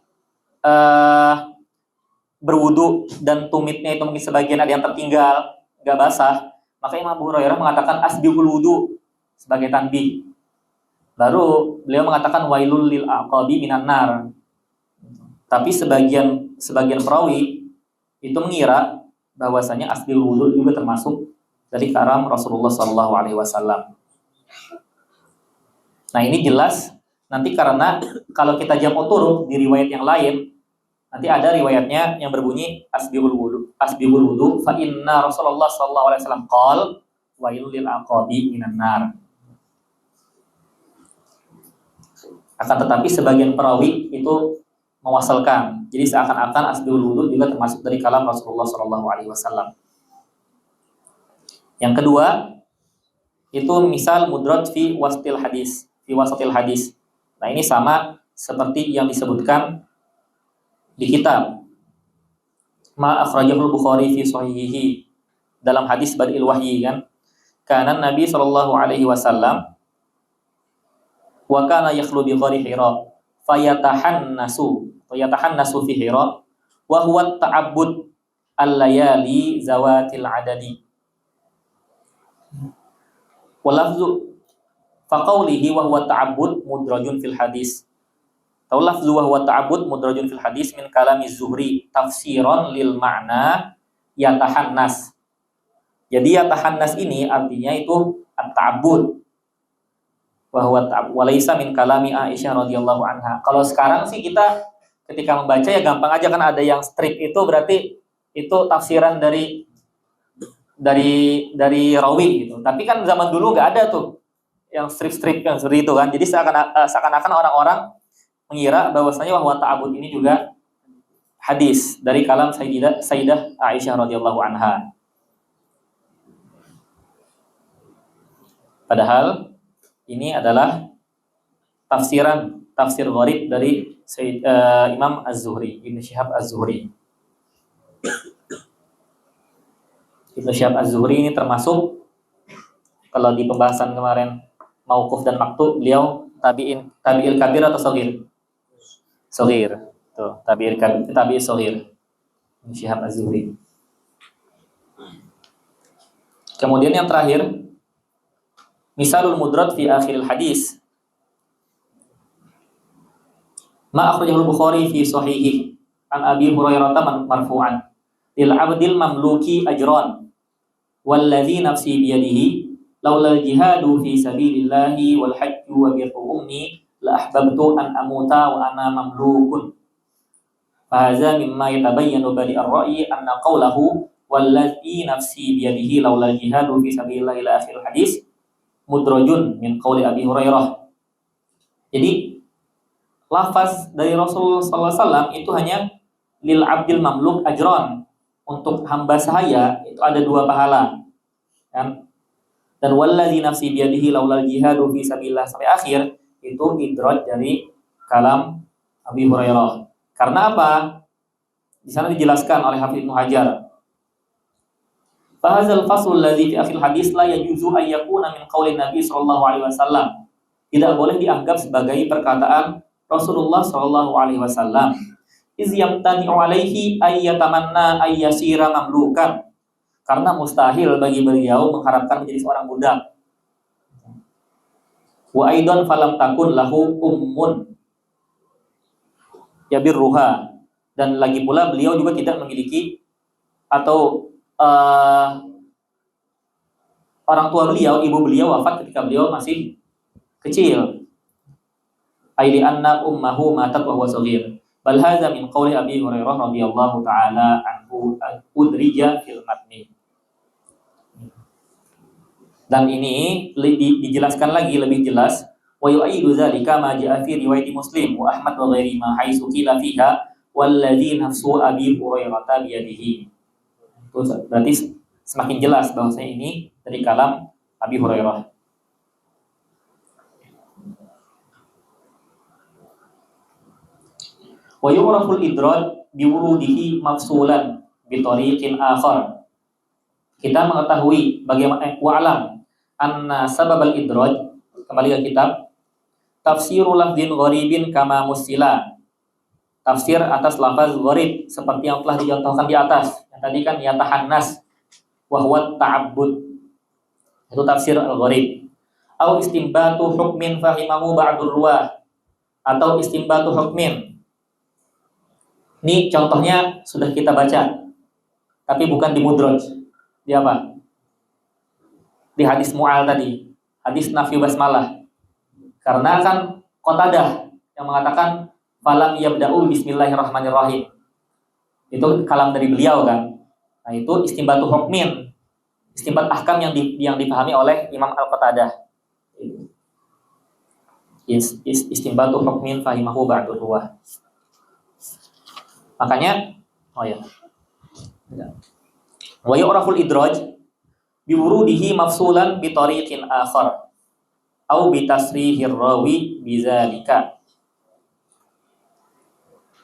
berwudu dan tumitnya itu mungkin sebagian ada yang tertinggal, nggak basah, maka Imam Abu Hurairah mengatakan asbighul wudu sebagai tanbih. Baru beliau mengatakan wailul lil aqabi minan nar. Tapi sebagian perawi itu mengira bahwasanya asbighul wudu juga termasuk dari kalam Rasulullah SAW. Nah, ini jelas nanti karena kalau kita jam'u turuq di riwayat yang lain, nanti ada riwayatnya yang berbunyi asbighul wudu fa inna Rasulullah SAW qala wailul lil aqabi minan nar. Akan tetapi sebagian perawi itu mewasalkan. Jadi seakan-akan asbighul wudu juga termasuk dari kalam Rasulullah SAW. Yang kedua, itu misal mudraj fi wasatil hadis. Nah, ini sama seperti yang disebutkan di kitab ma akhrajahul Bukhari fi sahihihi dalam hadis Badil Wahyi kan. Kana Nabi sallallahu alaihi wasallam wa kana yakhlu bi ghari Hira fayatahannasu fi Hira wa huwa ta'abbud al-layali zawatil adadi. Walafzu faqaulihi wa huwa ta'abbud mudrajun fil hadis. Atau lafzu wa huwa ta'abbud mudrajun fil hadis min kalami Zuhri tafsiran lil ma'na yatahannas. Jadi yatahannas ini artinya itu at-ta'abbud. Wa huwa walaysa min kalami Aisyah radhiyallahu anha. Kalau sekarang sih kita ketika membaca ya gampang aja kan, ada yang strict itu berarti itu tafsiran dari dari rawi gitu. Tapi kan zaman dulu nggak ada tuh yang strip-strip yang seperti itu kan. Jadi seakan-akan orang-orang mengira bahwasanya bahwa ta'abud ini juga hadis dari kalam Sayyidah Aisyah radhiyallahu anha. Padahal ini adalah tafsir gharib dari Imam Az-Zuhri, Ibnu Syihab Az-Zuhri. Ibnu Syihab Az-Zuhri ini termasuk, kalau di pembahasan kemarin mauquf dan maqtu, beliau tabi'il kabir atau shagir? Shagir. Tuh, tabi'il shagir. Ibnu Syihab Az-Zuhri. Kemudian yang terakhir, misalul mudrad fi akhiril hadis. Ma akhrajahu al-Bukhari fi sahihi an Abi Hurairah marfu'an lil 'abdil mamluki ajran walladzi nafsi bi yadihi laula al-jihadu fi sabilillahi wal hajju wa birru ummi la ahbabtu an amuta wa ana mamlukun. Fa hadza mimma yatabayyanu badi ar-ra'yi anna qawlahu walladzi nafsi bi yadihi laula al-jihadu fi sabilillahi ila akhir hadis mudrajun min qawli Abi Hurairah. Jadi lafaz dari Rasulullah SAW itu hanya lil abdil mamluk ajron, untuk hamba sahaya itu ada 2 pahala, kan? Dan wallazi nafsi biyadihi laulal jihadu fi sabilillah sampai akhir itu idraj dari kalam Abi Hurairah. Karena apa? Di sana dijelaskan oleh Hafidz Ibnu Hajar. Fahazal faslul ladzi fi akhir hadis la yajuzu an yakuna min qaulin Nabi sallallahu alaihi wasallam. Tidak boleh dianggap sebagai perkataan Rasulullah sallallahu alaihi wasallam. Iz yamtani'u alaihi ay yatamanna ay yasira mamlukan. Karena mustahil bagi beliau mengharapkan menjadi seorang budak. Wa aidan falam takun lahu ummun yabirruha. Dan lagi pula beliau juga tidak memiliki atau orang tua beliau, ibu beliau wafat ketika beliau masih kecil. Aili anna ummahu matat wa huwa shaghir. Bal hadza min qauli Abi Hurairah radhiyallahu taala anhu udrija fil matni. Dan ini dijelaskan lagi lebih jelas, wa yu'ayyidu dzalika ma ja'a fi riwayat Muslim wa Ahmad wa ghairi ma haitsu qila fiha walladzi nafsu Abi Hurairah bi yadihi. Itu berarti semakin jelas bahwasanya ini dari kalam Abi Hurairah. Wa yu'raful idraj biwurudihi mafsulan bi tariqin akhar. Kita mengetahui bagaimana wa'lam anna sababal idraj, kembali ke kitab tafsirul lafdzin gharibin kama musila. Tafsir atas lafaz gharib seperti yang telah dicontohkan di atas. Yang tadi kan yatahannas wa huwa ta'abbud. Itu tafsir al-gharib. Au istimbatu hukmin fahimahu ba'dur ruwah. Atau istimbatu hukmin. Ini contohnya sudah kita baca, tapi bukan di mudraj. Di apa? Di hadis Mu'al tadi, hadis Nafi Basmalah. Karena kan Qatadah yang mengatakan falam yabda'u bismillahirrahmanirrahim. Itu kalam dari beliau kan. Nah, itu istimbatu hukmin, istimbat ahkam yang dipahami oleh Imam Al-Qatadah. Istimbatu hukmin fahimahu ba'dur ruwah. Makanya, wa yu'raful idraj biwurudihi mafsulan bi tariqin akhar au bi tasrihir rawi bizalika.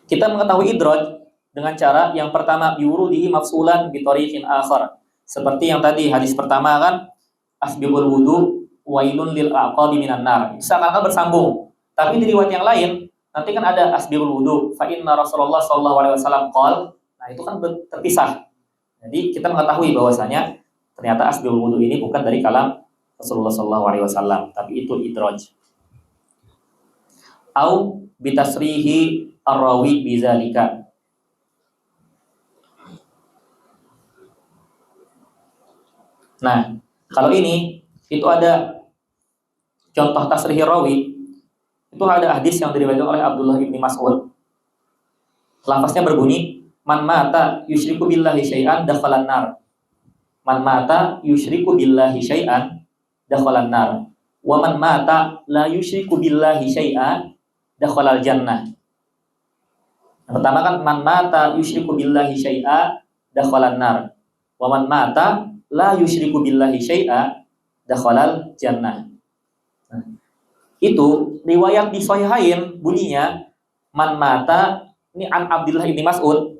Kita mengetahui idraj dengan cara yang pertama biwurudihi mafsulan bi tariqin akhar. Seperti yang tadi hadis pertama kan asbiqul wudu wailun lil aqabi minan nar. Seakan-akan bersambung. Tapi di riwayat yang lain nanti kan ada asbiqul wudu fa inna Rasulullah sallallahu alaihi wasallam qol. Nah, itu kan terpisah. Jadi kita mengetahui bahwasanya ternyata asbiqul wudu ini bukan dari kalam Rasulullah sallallahu alaihi wasallam, tapi itu idraj. Au bitasrihi ar-rawi bizalika. Nah, kalau ini itu ada contoh tasrih rawi. Itu ada hadis yang diriwayatkan oleh Abdullah bin Mas'ud. Lafaznya berbunyi, "Man mata yusyriku billahi syai'an dakhalan nar." Man mata yusyriku billahi syai'an dakhalan nar. Wa man mata la yusyriku billahi syai'an dakhalal jannah. Yang pertama kan man mata yusyriku billahi syai'a dakhalan nar. Wa man mata la yusyriku billahi syai'a dakhalal jannah. Nah, itu riwayat di Sahihain bunyinya man mata, ini an Abdullah bin Mas'ud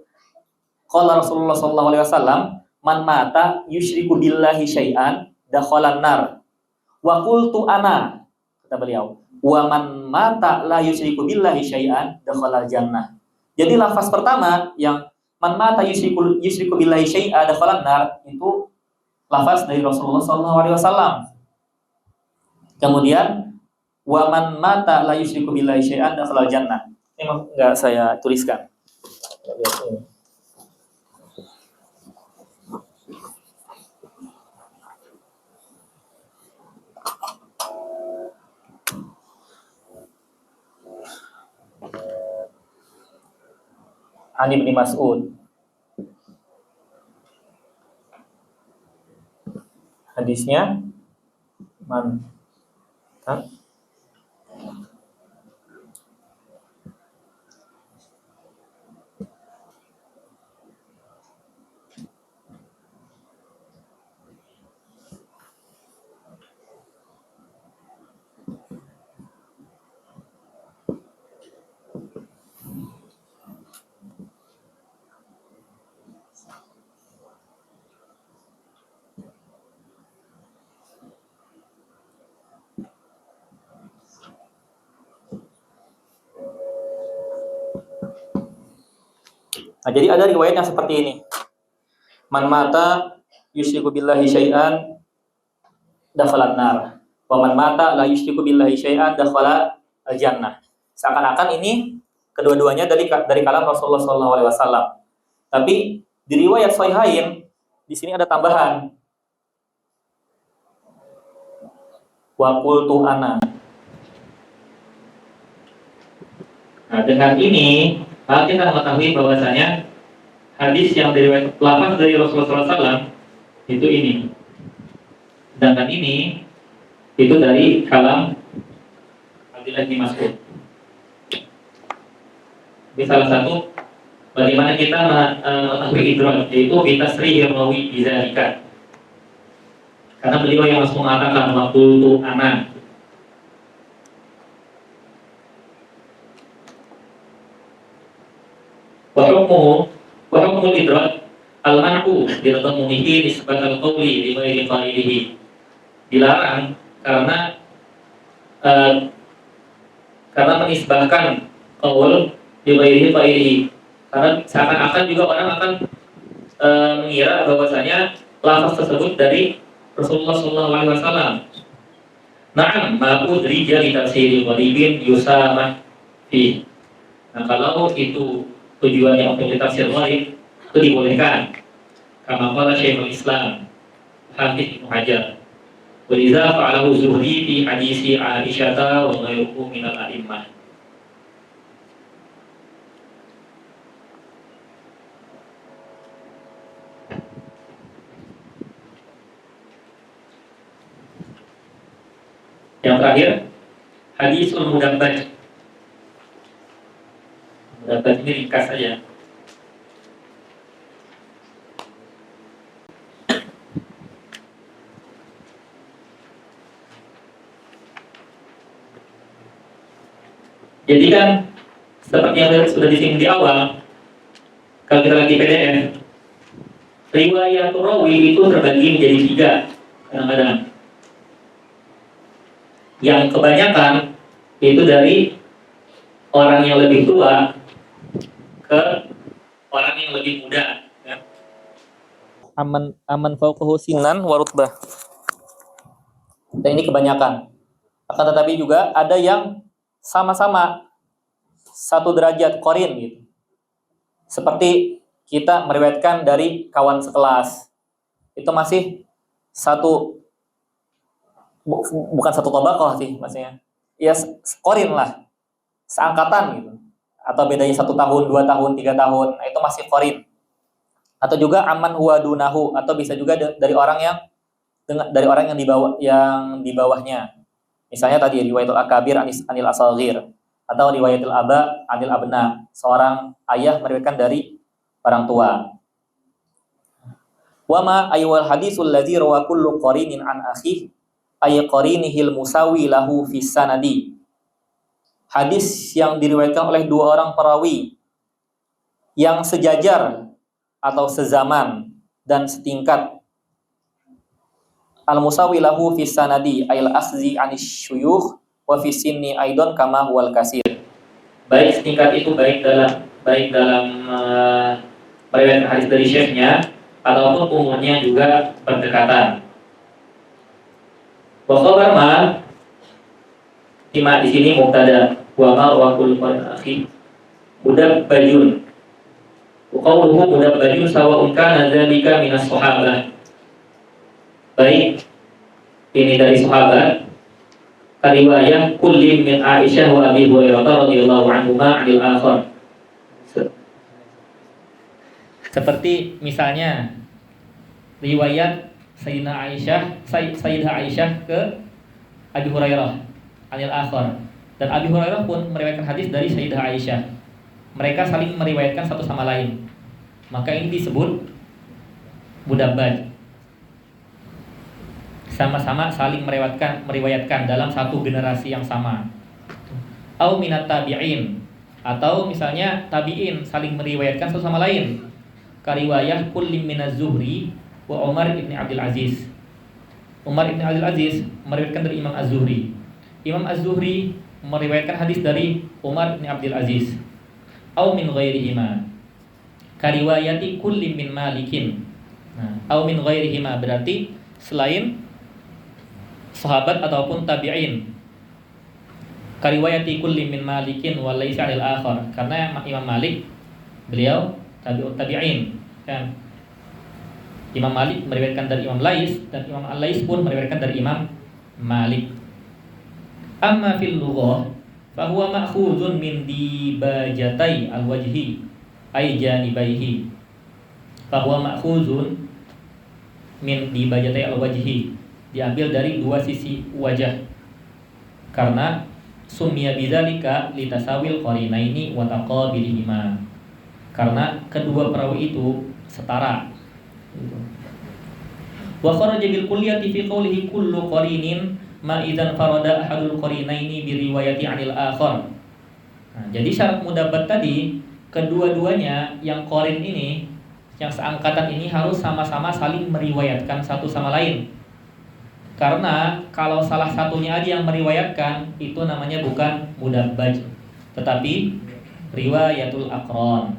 qala Rasulullah sallallahu alaihi wasallam man mata yusyriku billahi syai'an dakhalan nar. Wa qultu ana, kata beliau, wa man mata la yusyriku billahi syai'an dakhalal jannah. Jadi lafaz pertama yang man mata yusyriku billahi syai'a dakhalan nar itu lafaz dari Rasulullah sallallahu alaihi wasallam. Kemudian wa man mata la yusyriku billahi syai'an dakhalal jannah. Ini enggak saya tuliskan. Ani bin Mas'ud. Hadisnya man Nah, jadi ada riwayat yang seperti ini. Man mata yusyriku billahi syai'an dakhalan nar. Wa man mata la yusyriku billahi syai'an dakhala al-jannah. Seakan-akan ini kedua-duanya dari kalam Rasulullah sallallahu alaihi wasallam. Tapi di riwayat Sahihain di sini ada tambahan. Wa qultu ana. Nah, dengan ini kita mengetahui bahwasanya hadis yang diriwayatkan lafaz dari Rasulullah SAW itu ini. Sedangkan ini itu dari kalam Abdullah bin Mas'ud. Ini salah satu bagaimana kita mengetahui idrak, yaitu bitasrihir rawi bidzalika. Karena beliau yang langsung mengatakan waktu itu ana. Wa hukmul idrak al-man'u bi tadamunihi nisbat al-qawli li ghairi qa'ilihi. Dilarang karena menisbahkan qaul li ghairi qa'ilihi. Karena seakan-akan juga orang akan mengira bahwasanya lafaz tersebut dari Rasulullah sallallahu alaihi wasallam. Na'am ma udrija li tafsiri gharibin yusamah fi. Nah, kalau itu tujuannya untuk ditafsir gharib itu dibolehkan. Kama qala Syekhul Islam Hafiz Ibnu Hajar. Wa idza fa'alahu Zuhri fi hadisi Aisyah wa ghairuhu min al-a'immah. Yang terakhir, hadisul mudabbaj. Mudabbaj ini ringkas saja. Jadi kan seperti yang sudah disinggung di awal, kalau kita lihat di PDF, riwayat rawi itu terbagi menjadi 3 kadang-kadang. Yang kebanyakan itu dari orang yang lebih tua ke orang yang lebih muda, ya. Aman fauqahu sinan wa rutbah. Dan ini kebanyakan. Akan tetapi juga ada yang sama-sama satu derajat qarin gitu. Seperti kita meriwayatkan dari kawan sekelas. Itu masih satu, bukan satu tabaqah sih maksudnya. Ya qarin lah. Seangkatan gitu. Atau bedanya 1 tahun, 2 tahun, 3 tahun. Nah, itu masih qarin. Atau juga aman huwa dunahu, atau bisa juga dari orang yang di bawahnya. Misalnya tadi riwayatul akabir anil asagir, atau riwayatul aba anil abna, seorang ayah meriwayatkan dari orang tua. Wa ma ayyuhal hadisul ladzi rawa kullu qarinin an akhih ay qarinihil musawi lahu fis sanadi. Hadis yang diriwayatkan oleh dua orang perawi yang sejajar atau sezaman dan setingkat, al-musawi lahu fis sanadi ayil akhzi anis syuyukh wa fis sinni aidan kama huwal kasir. Baik setingkat itu baik dalam meriwayatkan hadis dari syekhnya ataupun umurnya juga berdekatan. Wa khabar ma di sini mubtada wa ma wa kullu akhi mudabbajun. Wa qawluhu mudabbajun sawa'un kana dzalika minas sahabah. Baik ini dari sahabat, riwayat kulli min Aisyah wa Abi Hurairah radhiyallahu anhuma 'anil akhar. Seperti misalnya riwayat Sayyidah Aisyah ke Abi Hurairah anil akhar, dan Abi Hurairah pun meriwayatkan hadis dari Sayyidah Aisyah. Mereka saling meriwayatkan satu sama lain. Maka ini disebut mudabbaj. Sama-sama saling meriwayatkan dalam satu generasi yang sama. Au minat tabi'in, atau misalnya tabi'in saling meriwayatkan satu sama lain. Kariwayah kulli minaz Zuhri wa Umar ibn Abdul Aziz. Umar ibn Abdul Aziz meriwayatkan dari Imam Az-Zuhri. Imam Az-Zuhri meriwayatkan hadis dari Umar ibn Abdul Aziz. Au min ghairihima. Kariwayati kulli min Malikin. Nah, au min ghairihima berarti selain sahabat ataupun tabi'in. Kariwayati kulli min Malikin wa laisa 'alal akhar. Karena Imam Malik beliau tabi'in kan. Imam Malik meriwayatkan dari Imam Lais, dan Imam Al-Lais pun meriwayatkan dari Imam Malik. Amma fil lughah fa huwa ma'khuzun min dibajatai al-wajhi ay janibaihi. Fa huwa ma'khuzun min dibajatai al-wajhi, diambil dari dua sisi wajah. Karena summiya bidzalika litasawil qarinaini wa taqabilihima. Karena kedua perawi itu setara. Wa kharaja bil kulliyati fi qawlihi kullu qarinin ma idzan farada ahadul qarinaini bi riwayati 'anil akhar. Nah, jadi syarat mudabbaj tadi, kedua-duanya yang qarin ini, yang seangkatan ini harus sama-sama saling meriwayatkan satu sama lain. Karena kalau salah satunya aja yang meriwayatkan, itu namanya bukan mudabbaj, tetapi riwayatul aqran.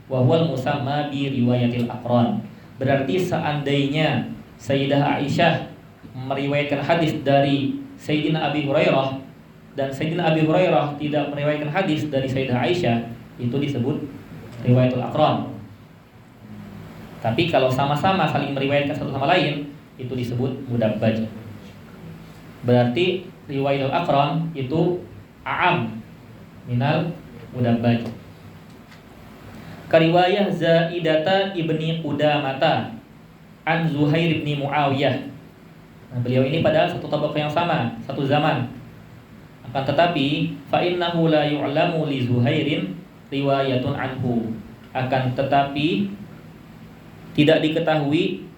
Wa huwal musamma bi riwayatil aqran. Berarti seandainya Sayyidah Aisyah meriwayatkan hadis dari Sayyidina Abi Hurairah, dan Sayyidina Abi Hurairah tidak meriwayatkan hadis dari Sayyidah Aisyah, itu disebut riwayatul aqran. Tapi kalau sama-sama saling meriwayatkan satu sama lain, itu disebut mudabbaj. Berarti riwayatul aqran itu a'am minal mudabbaj. Kariwayah Zaidata ibni Qudamata an Zuhair ibni Muawiyah. Nah, beliau ini padahal satu tabaqah yang sama, satu zaman. Akan tetapi fa innahu la yu'lamu li Zuhairin riwayatun anhu. Akan tetapi tidak diketahui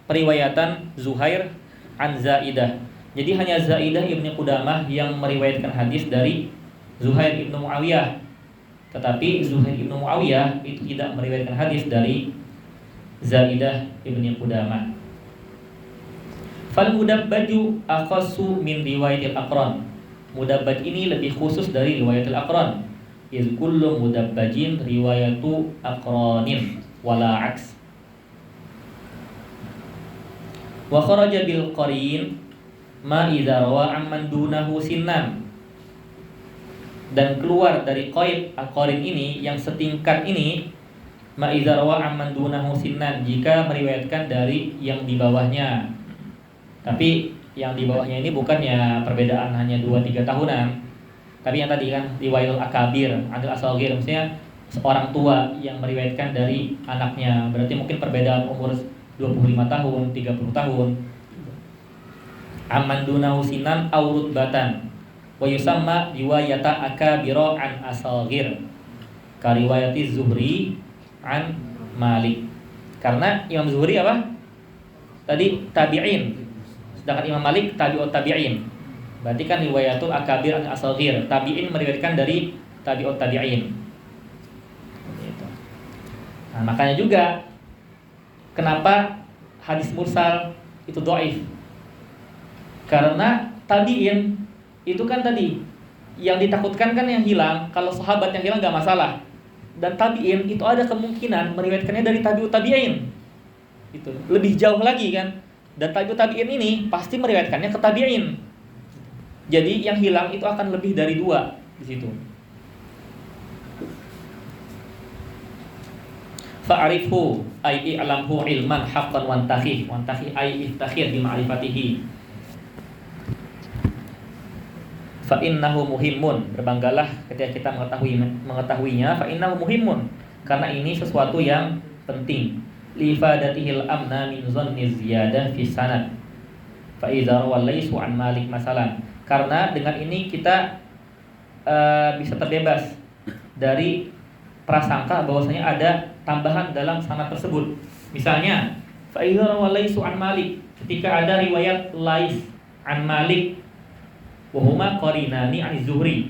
periwayatan Zuhair an Zaidah. Jadi hanya Zaidah ibni Qudamah yang meriwayatkan hadis dari Zuhair ibnu Muawiyah. Tetapi Zuhair ibnu Muawiyah itu tidak meriwayatkan hadis dari Zaidah ibni Qudamah. Fal mudabbaju akhassu min riwayatil aqran. Mudabbaj ini lebih khusus dari riwayatil aqran. Iz kullu mudabbajin riwayatu aqranin wala aks. Wa kharaja bil qarin ma idza rawa amman dunahu sinnan. Dan keluar dari qaid aqarin ini, yang setingkat ini, ma idza rawa amman dunahu sinnan, jika meriwayatkan dari yang di bawahnya. Tapi yang di bawahnya ini bukannya perbedaan hanya 2-3 tahunan, tapi yang tadi kan riwayatul akabir, anil asagir, maksudnya seorang tua yang meriwayatkan dari anaknya, berarti mungkin perbedaan umur 25 tahun, 30 tahun. Amman dunahu sinan aw rutbatan wa yusamma riwayata akabira an asagir ka riwayati Zuhri an Malik. Karena Imam Zuhri apa? Tadi tabi'in. Sedangkan Imam Malik tabi'ut tabi'in. Berarti kan riwayatul akabir an asagir. Tabi'in meriwayatkan dari tabi'ut tabi'in. Gitu. Nah, makanya juga kenapa hadis mursal itu dhaif? Karena tabi'in itu kan tadi yang ditakutkan kan yang hilang. Kalau sahabat yang hilang gak masalah. Dan tabi'in itu ada kemungkinan meriwayatkannya dari tabi'ut tabi'in. Itu lebih jauh lagi kan. Dan tabi'ut tabi'in ini pasti meriwayatkannya ke tabi'in. Jadi yang hilang itu akan lebih dari 2 di situ. Fa'arifhu ay i'lamhu ilman haqqan wantakhih ay iftakhir bi ma'rifatihi. Fa innahu muhimmun, berbanggalah ketika kita mengetahuinya. Fa innahu muhimmun, karena ini sesuatu yang penting. Li ifadatihil amna min dhanni ziyadah fi sanad. Fa idza rawalaisu an Malik masalan, karena dengan ini kita bisa terbebas dari prasangka bahwasanya ada tambahan dalam sanad tersebut. Misalnya, fa idza rawalaisu an Malik, ketika ada riwayat Lais an Malik wa huma qarinani an Zuhri.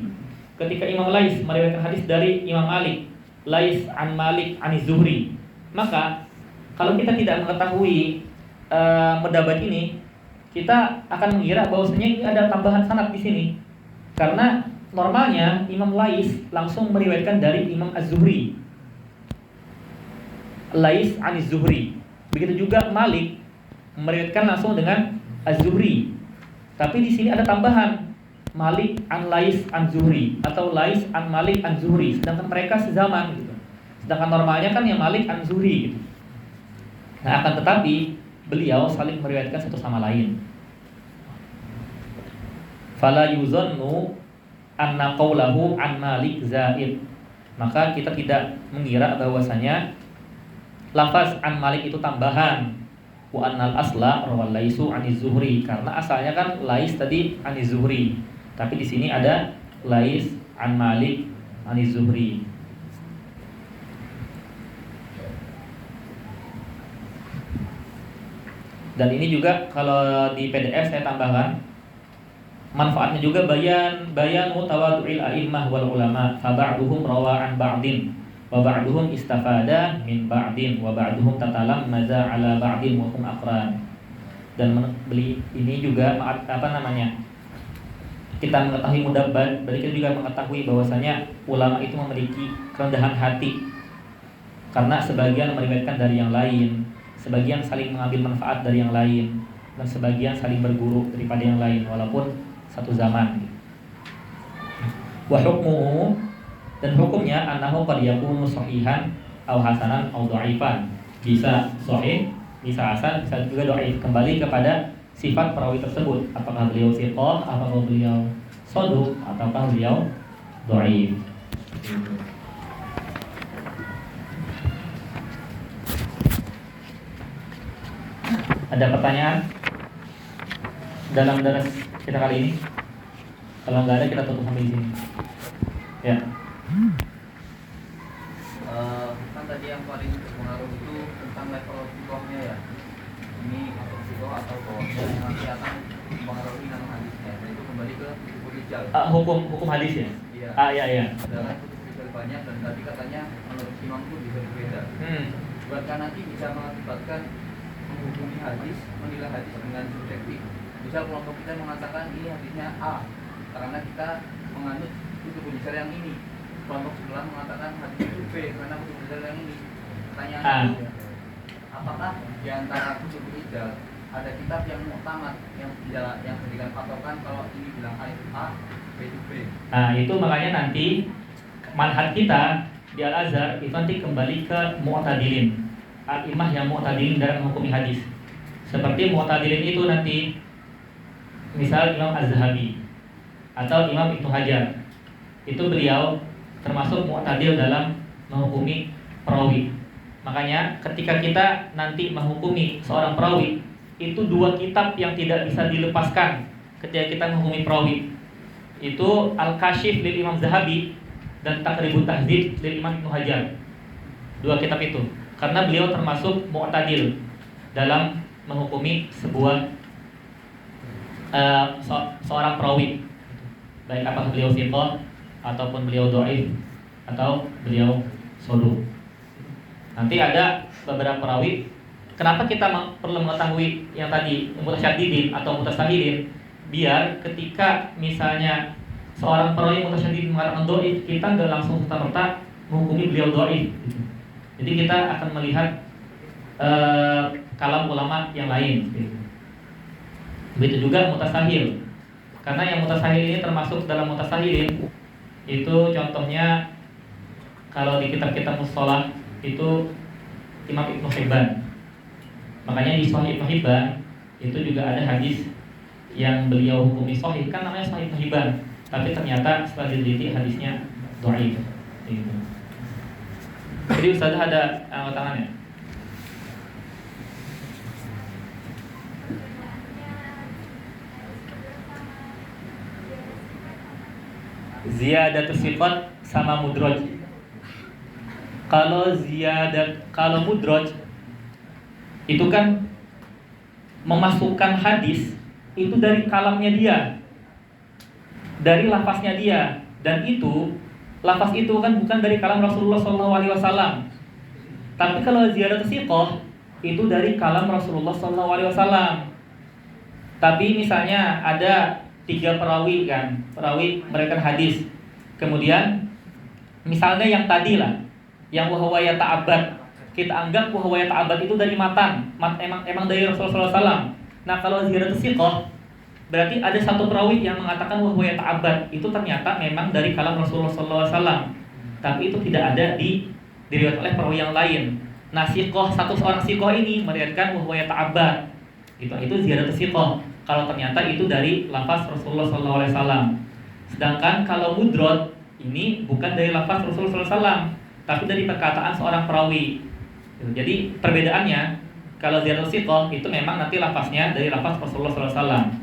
Ketika Imam Lais meriwayatkan hadis dari Imam Malik, Lais an Malik an Zuhri, maka kalau kita tidak mengetahui mudabat ini, kita akan mengira bahwasanya ini ada tambahan sanad di sini. Karena normalnya Imam Lais langsung meriwayatkan dari Imam Az-Zuhri. Lais an Zuhri. Begitu juga Malik meriwayatkan langsung dengan Az-Zuhri. Tapi di sini ada tambahan Malik an Lais an Zuhri atau Lais an Malik an Zuhri, sedangkan mereka sezaman gitu. Sedangkan normalnya kan yang Malik an Zuhri gitu. Nah, akan tetapi beliau saling meriwayatkan satu sama lain. Fala yuzannu anna qawlahu an Malik zaid. Maka kita tidak mengira bahwasanya lafaz an Malik itu tambahan. Wa annal asla rawal Laisu an Zuhri, karena asalnya kan Lais tadi an Zuhri. Tapi di sini ada Lais an Malik an Zuhri. Dan ini juga kalau di PDF saya tambahkan manfaatnya juga bayan tawadu'il a'immah wal ulama, fa ba'duhum rawa an ba'din wa ba'duhum istafada min ba'din wa ba'duhum tatalam maza ala ba'din wa hum aqran. Dan beli ini juga kita mengetahui mudabbat, berarti kita juga mengetahui bahwasanya ulama itu memiliki kerendahan hati, karena sebagian meriwayatkan dari yang lain, sebagian saling mengambil manfaat dari yang lain, dan sebagian saling berguru daripada yang lain walaupun satu zaman. Wa hukmuhu, dan hukumnya annahu qad yakunu sahihan aw hasanan aw dhaifan. Bisa sahih, bisa hasan, bisa juga dhaif, kembali kepada sifat perawi tersebut, apakah beliau thiqah, apakah beliau saduq, ataukah beliau dhaif. Ada pertanyaan dalam daras kita kali ini? Kalau nggak ada, kita tutup sampai di sini. Ya. Kan tadi yang paling berpengaruh itu tentang level psikohnya ya. Ini atau psikoh atau bawahnya yang nanti akan mempengaruhi nama hadisnya. Dan itu kembali ke kutub rijal. Hukum hadis ya? Iya. Iya. Sedangkan kutub rijal banyak, dan tadi katanya menurut imam itu bisa berbeda. Bahkan nanti bisa mengakibatkan menghukumi hadis, menilai hadis dengan subjektif. Misal kelompok kita mengatakan ini hadisnya A karena kita menganut kutub rijal yang ini. Kelompok sebelah mengatakan hadisnya itu B karena kutub rijal yang ini. Pertanyaannya itu, apakah di antara kutub rijal ada kitab yang muktamad yang berikan patokan kalau ini bilang A itu A, B itu B? Nah, itu makanya nanti manhaj kita di Al-Azhar itu nanti kembali ke mu'tadilin, al-imah yang mu'tadilin dalam menghukumi hadis. Seperti mu'tadilin itu nanti misal Imam Az-Zahabi atau Imam Ibnu Hajar, itu beliau termasuk mu'tadil dalam menghukumi perawi. Makanya ketika kita nanti menghukumi seorang perawi, itu dua kitab yang tidak bisa dilepaskan ketika kita menghukumi perawi. Itu Al-Kashif lil Imam Zahabi dan Taqribut Tahdzib lil Imam Ibnu Hajar. Dua kitab itu karena beliau termasuk mu'tadil dalam menghukumi sebuah seorang perawi, baik apakah beliau thiqah ataupun beliau dhaif atau beliau saduq. Nanti ada beberapa perawi. Kenapa kita perlu mengetahui yang tadi mutasyaddidin atau mutasahilin? Biar ketika misalnya seorang perawi mutasyaddid mengatakan dhaif, kita nggak langsung serta-merta menghukumi beliau dhaif. Jadi kita akan melihat kalam ulama yang lain. Begitu juga mutasahil. Karena yang mutasahil ini termasuk dalam mutasahilin itu contohnya kalau di kitab-kitab mustalah itu Imam Ibnu Hibban. Makanya di Sahih Ibnu Hibban itu juga ada hadis yang beliau hukumi sahih, kan namanya Sahih Ibnu Hibban, tapi ternyata setelah diteliti hadisnya dhaif. Gitu. Jadi Ustaz ada tangannya. Ziyadatus sifat sama mudraj. Kalau mudraj itu kan memasukkan hadis itu dari kalamnya dia, dari lafaznya dia, dan itu lafaz itu kan bukan dari kalam Rasulullah SAW. Tapi kalau ziyadatus siqah itu dari kalam Rasulullah SAW. Tapi misalnya ada 3 perawi kan, perawi meriwayatkan hadis. Kemudian misalnya yang tadi lah, yang wahwa yata'abbad, kita anggap wahwa yata'abbad itu dari matan, emang dari Rasulullah SAW. Nah kalau ziyadatus siqah berarti ada satu perawi yang mengatakan wahwa yata'abbad, itu ternyata memang dari kalam Rasulullah SAW. Tapi itu tidak ada diriwayatkan oleh perawi yang lain. Nah satu seorang siqah ini meriwayatkan wahwa yata'abbad, itu ziyadatus siqah. Kalau ternyata itu dari lafaz Rasulullah SAW. Sedangkan kalau mudrad ini bukan dari lafaz Rasulullah SAW, tapi dari perkataan seorang perawi. Jadi perbedaannya, kalau ziyadatus siqah itu memang nanti lafaznya dari lafaz Rasulullah SAW.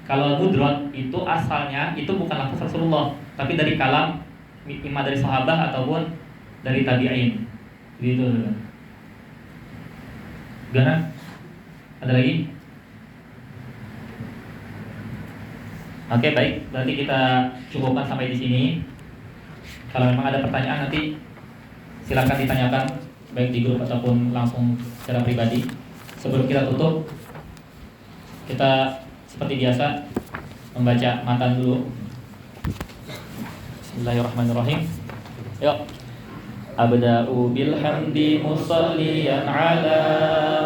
Kalau mudrad itu asalnya itu bukan lafaz Rasulullah, tapi dari kalam imam dari sahabat ataupun dari tabi'in. Gitu. Gimana? Ada lagi? Oke, baik. Berarti kita cukupkan sampai di sini. Kalau memang ada pertanyaan nanti silakan ditanyakan baik di grup ataupun langsung secara pribadi. Sebelum kita tutup, kita seperti biasa membaca matan dulu. Bismillahirrahmanirrahim. Yuk. Abda'u bilhamdi musalliyan ala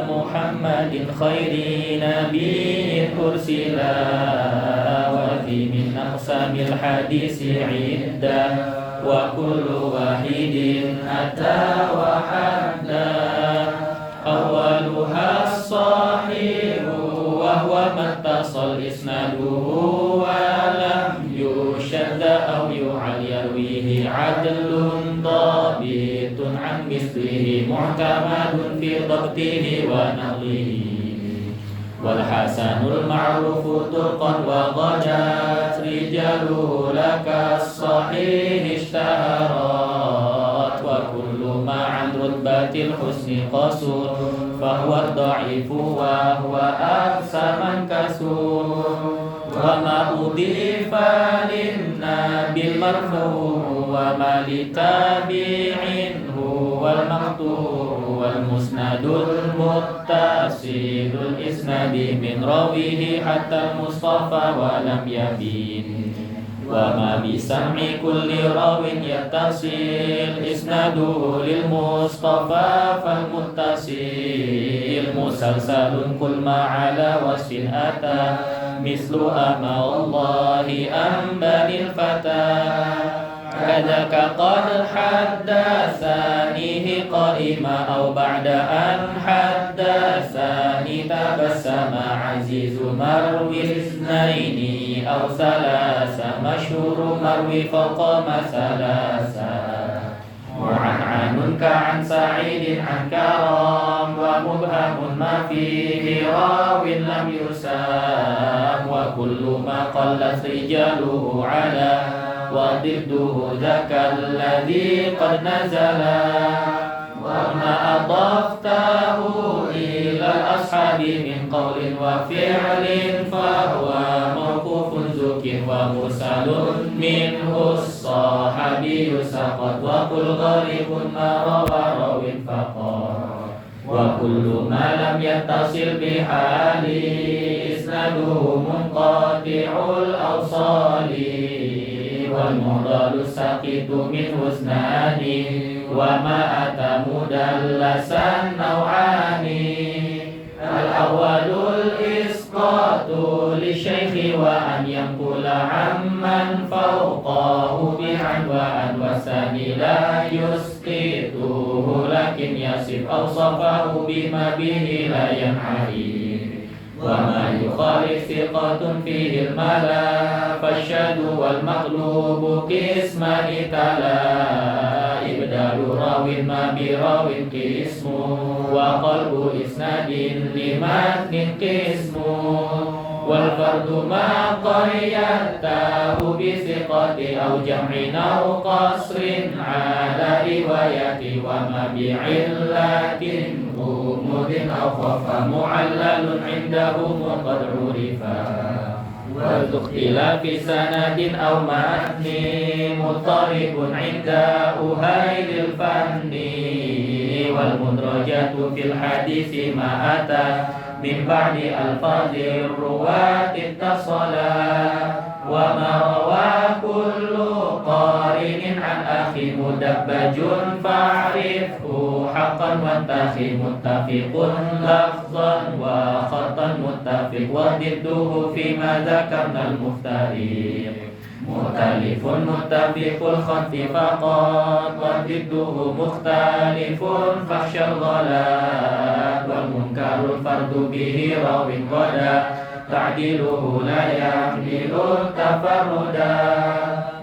Muhammadin khairi nabiyyin ursila wa fi min aqsamil hadisi idda wa kullu wahidin ata wa hadda awwaluha as-sahihu wa huwa mattasal isnaduhu wa lam yushadda aw yu'al yarwihi adlun dhabitun an mislihi mu'tamadun fi dhabtihi wa naqlihi wal hasanul ma'rufu turqan wa ghadat rijaluhu laka as-sahih ishtaharat wa kullu ma'an rutbatil husni qasur fahuwa dha'ifu wa huwa aksa man kasur wa ma udhifa lin-nabil marfu' wa ma litabi'in huwal maqtu' wal musnadul muttasilul isnadi min rawihi hatta mustafa wa lam yabin wa ma bisam'i kulli rawin yattasil isnaduhu lil mustafa fal muttasil musalsalun kul ma ala wasfin ata mislu ama Allahi ambanil fata kadaka qad haddatsanihi qa'ima aw ba'da an haddatsani tabassama azizu marwi isnaini aw salasa masyhuru marwi fawqa masalasa وعنعان كعن سعيد عن كرم ومبهم ما فيه راو لم يسام وكل ما قلت رجاله على وضده ذاك الذي قد نزل وما أضفته إلى الأصحاب من قول وفعل فهو موقوف زك ومرسل منه الصحابي سقط وقل غريب ما روى راو فقط وكل ما لم يتصل بحال إسناده منقطع الأوصال والمعضل الساقط منه اثنان وما أتى مدلسا نوعان الأول الإسقاط للشيخ وأن ينقل عمن فوقه بعنوان والثاني لا يسقطه لكن يصف أوصفه بما به لا ينحرف وما يخالف ثقة فيه الملا فالشاذ والمقلوب قسمان تلا إبدال راو ما براو قسم وقلب إسناد لمتن قسم والفرد ما قيدته بثقة أو جمع أو قصر على رواية وما بعلة غموض أو خف معلل عندهم قد عرفا وذو اختلاف سند أو متن مضطرب عند أهيل الفن والمدرجات في الحديث ما أتى من بعد ألفاظ الرواة اتصلا وما روى كل قارن عن أخي مدبج فاعرفه حقا وانتخي متفق لفظا وخطا متفق وضده فيما ذكرنا المفترق مختلف متفق الخط فقط وضده مختلف فاخشى الغلات والمنكر الفرد به راو غدا تعديله لا يحمل التفردا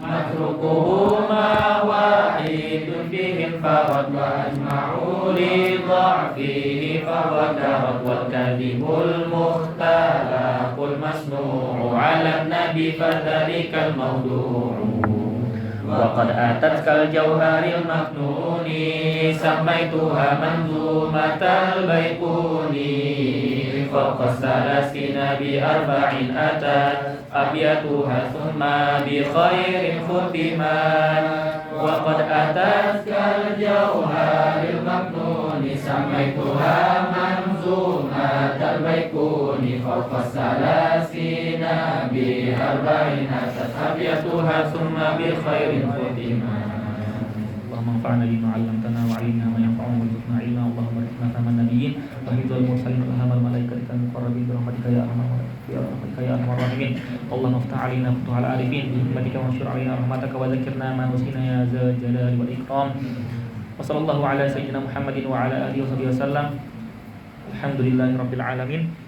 متروكه ما واحد فيه انفرد وأجمعوا لضعفه فهو كرد والكذب المختلق المصنوع على النبي فذلك الموضوع وقد أتتك الجوهر المكنون سميتها منظومة البيقوني فوق الثلاثين بأربع أتت أبياتها ثم بخير ختمت وقد أتتك الجوهر المكنون سميتها منظومة البيقوني فوق الثلاثين بأربع أتت أبياتها ثم بخير ختمت اللهم انفعنا بما علمتنا وعلمنا ما ينفعنا وارزقنا علما اللهم ارزقنا فهم النبيين وحفظ المرسلين والهام الملائكة المقربين برحمتك يا ارحم الراحمين اللهم افتح علينا فتوح العارفين بحكمتك وانشر علينا رحمتك وذكرنا ما نسينا يا ذا الجلال والإكرام وصلى الله على سيدنا محمد وعلى آله وصحبه وسلم الحمد لله رب العالمين.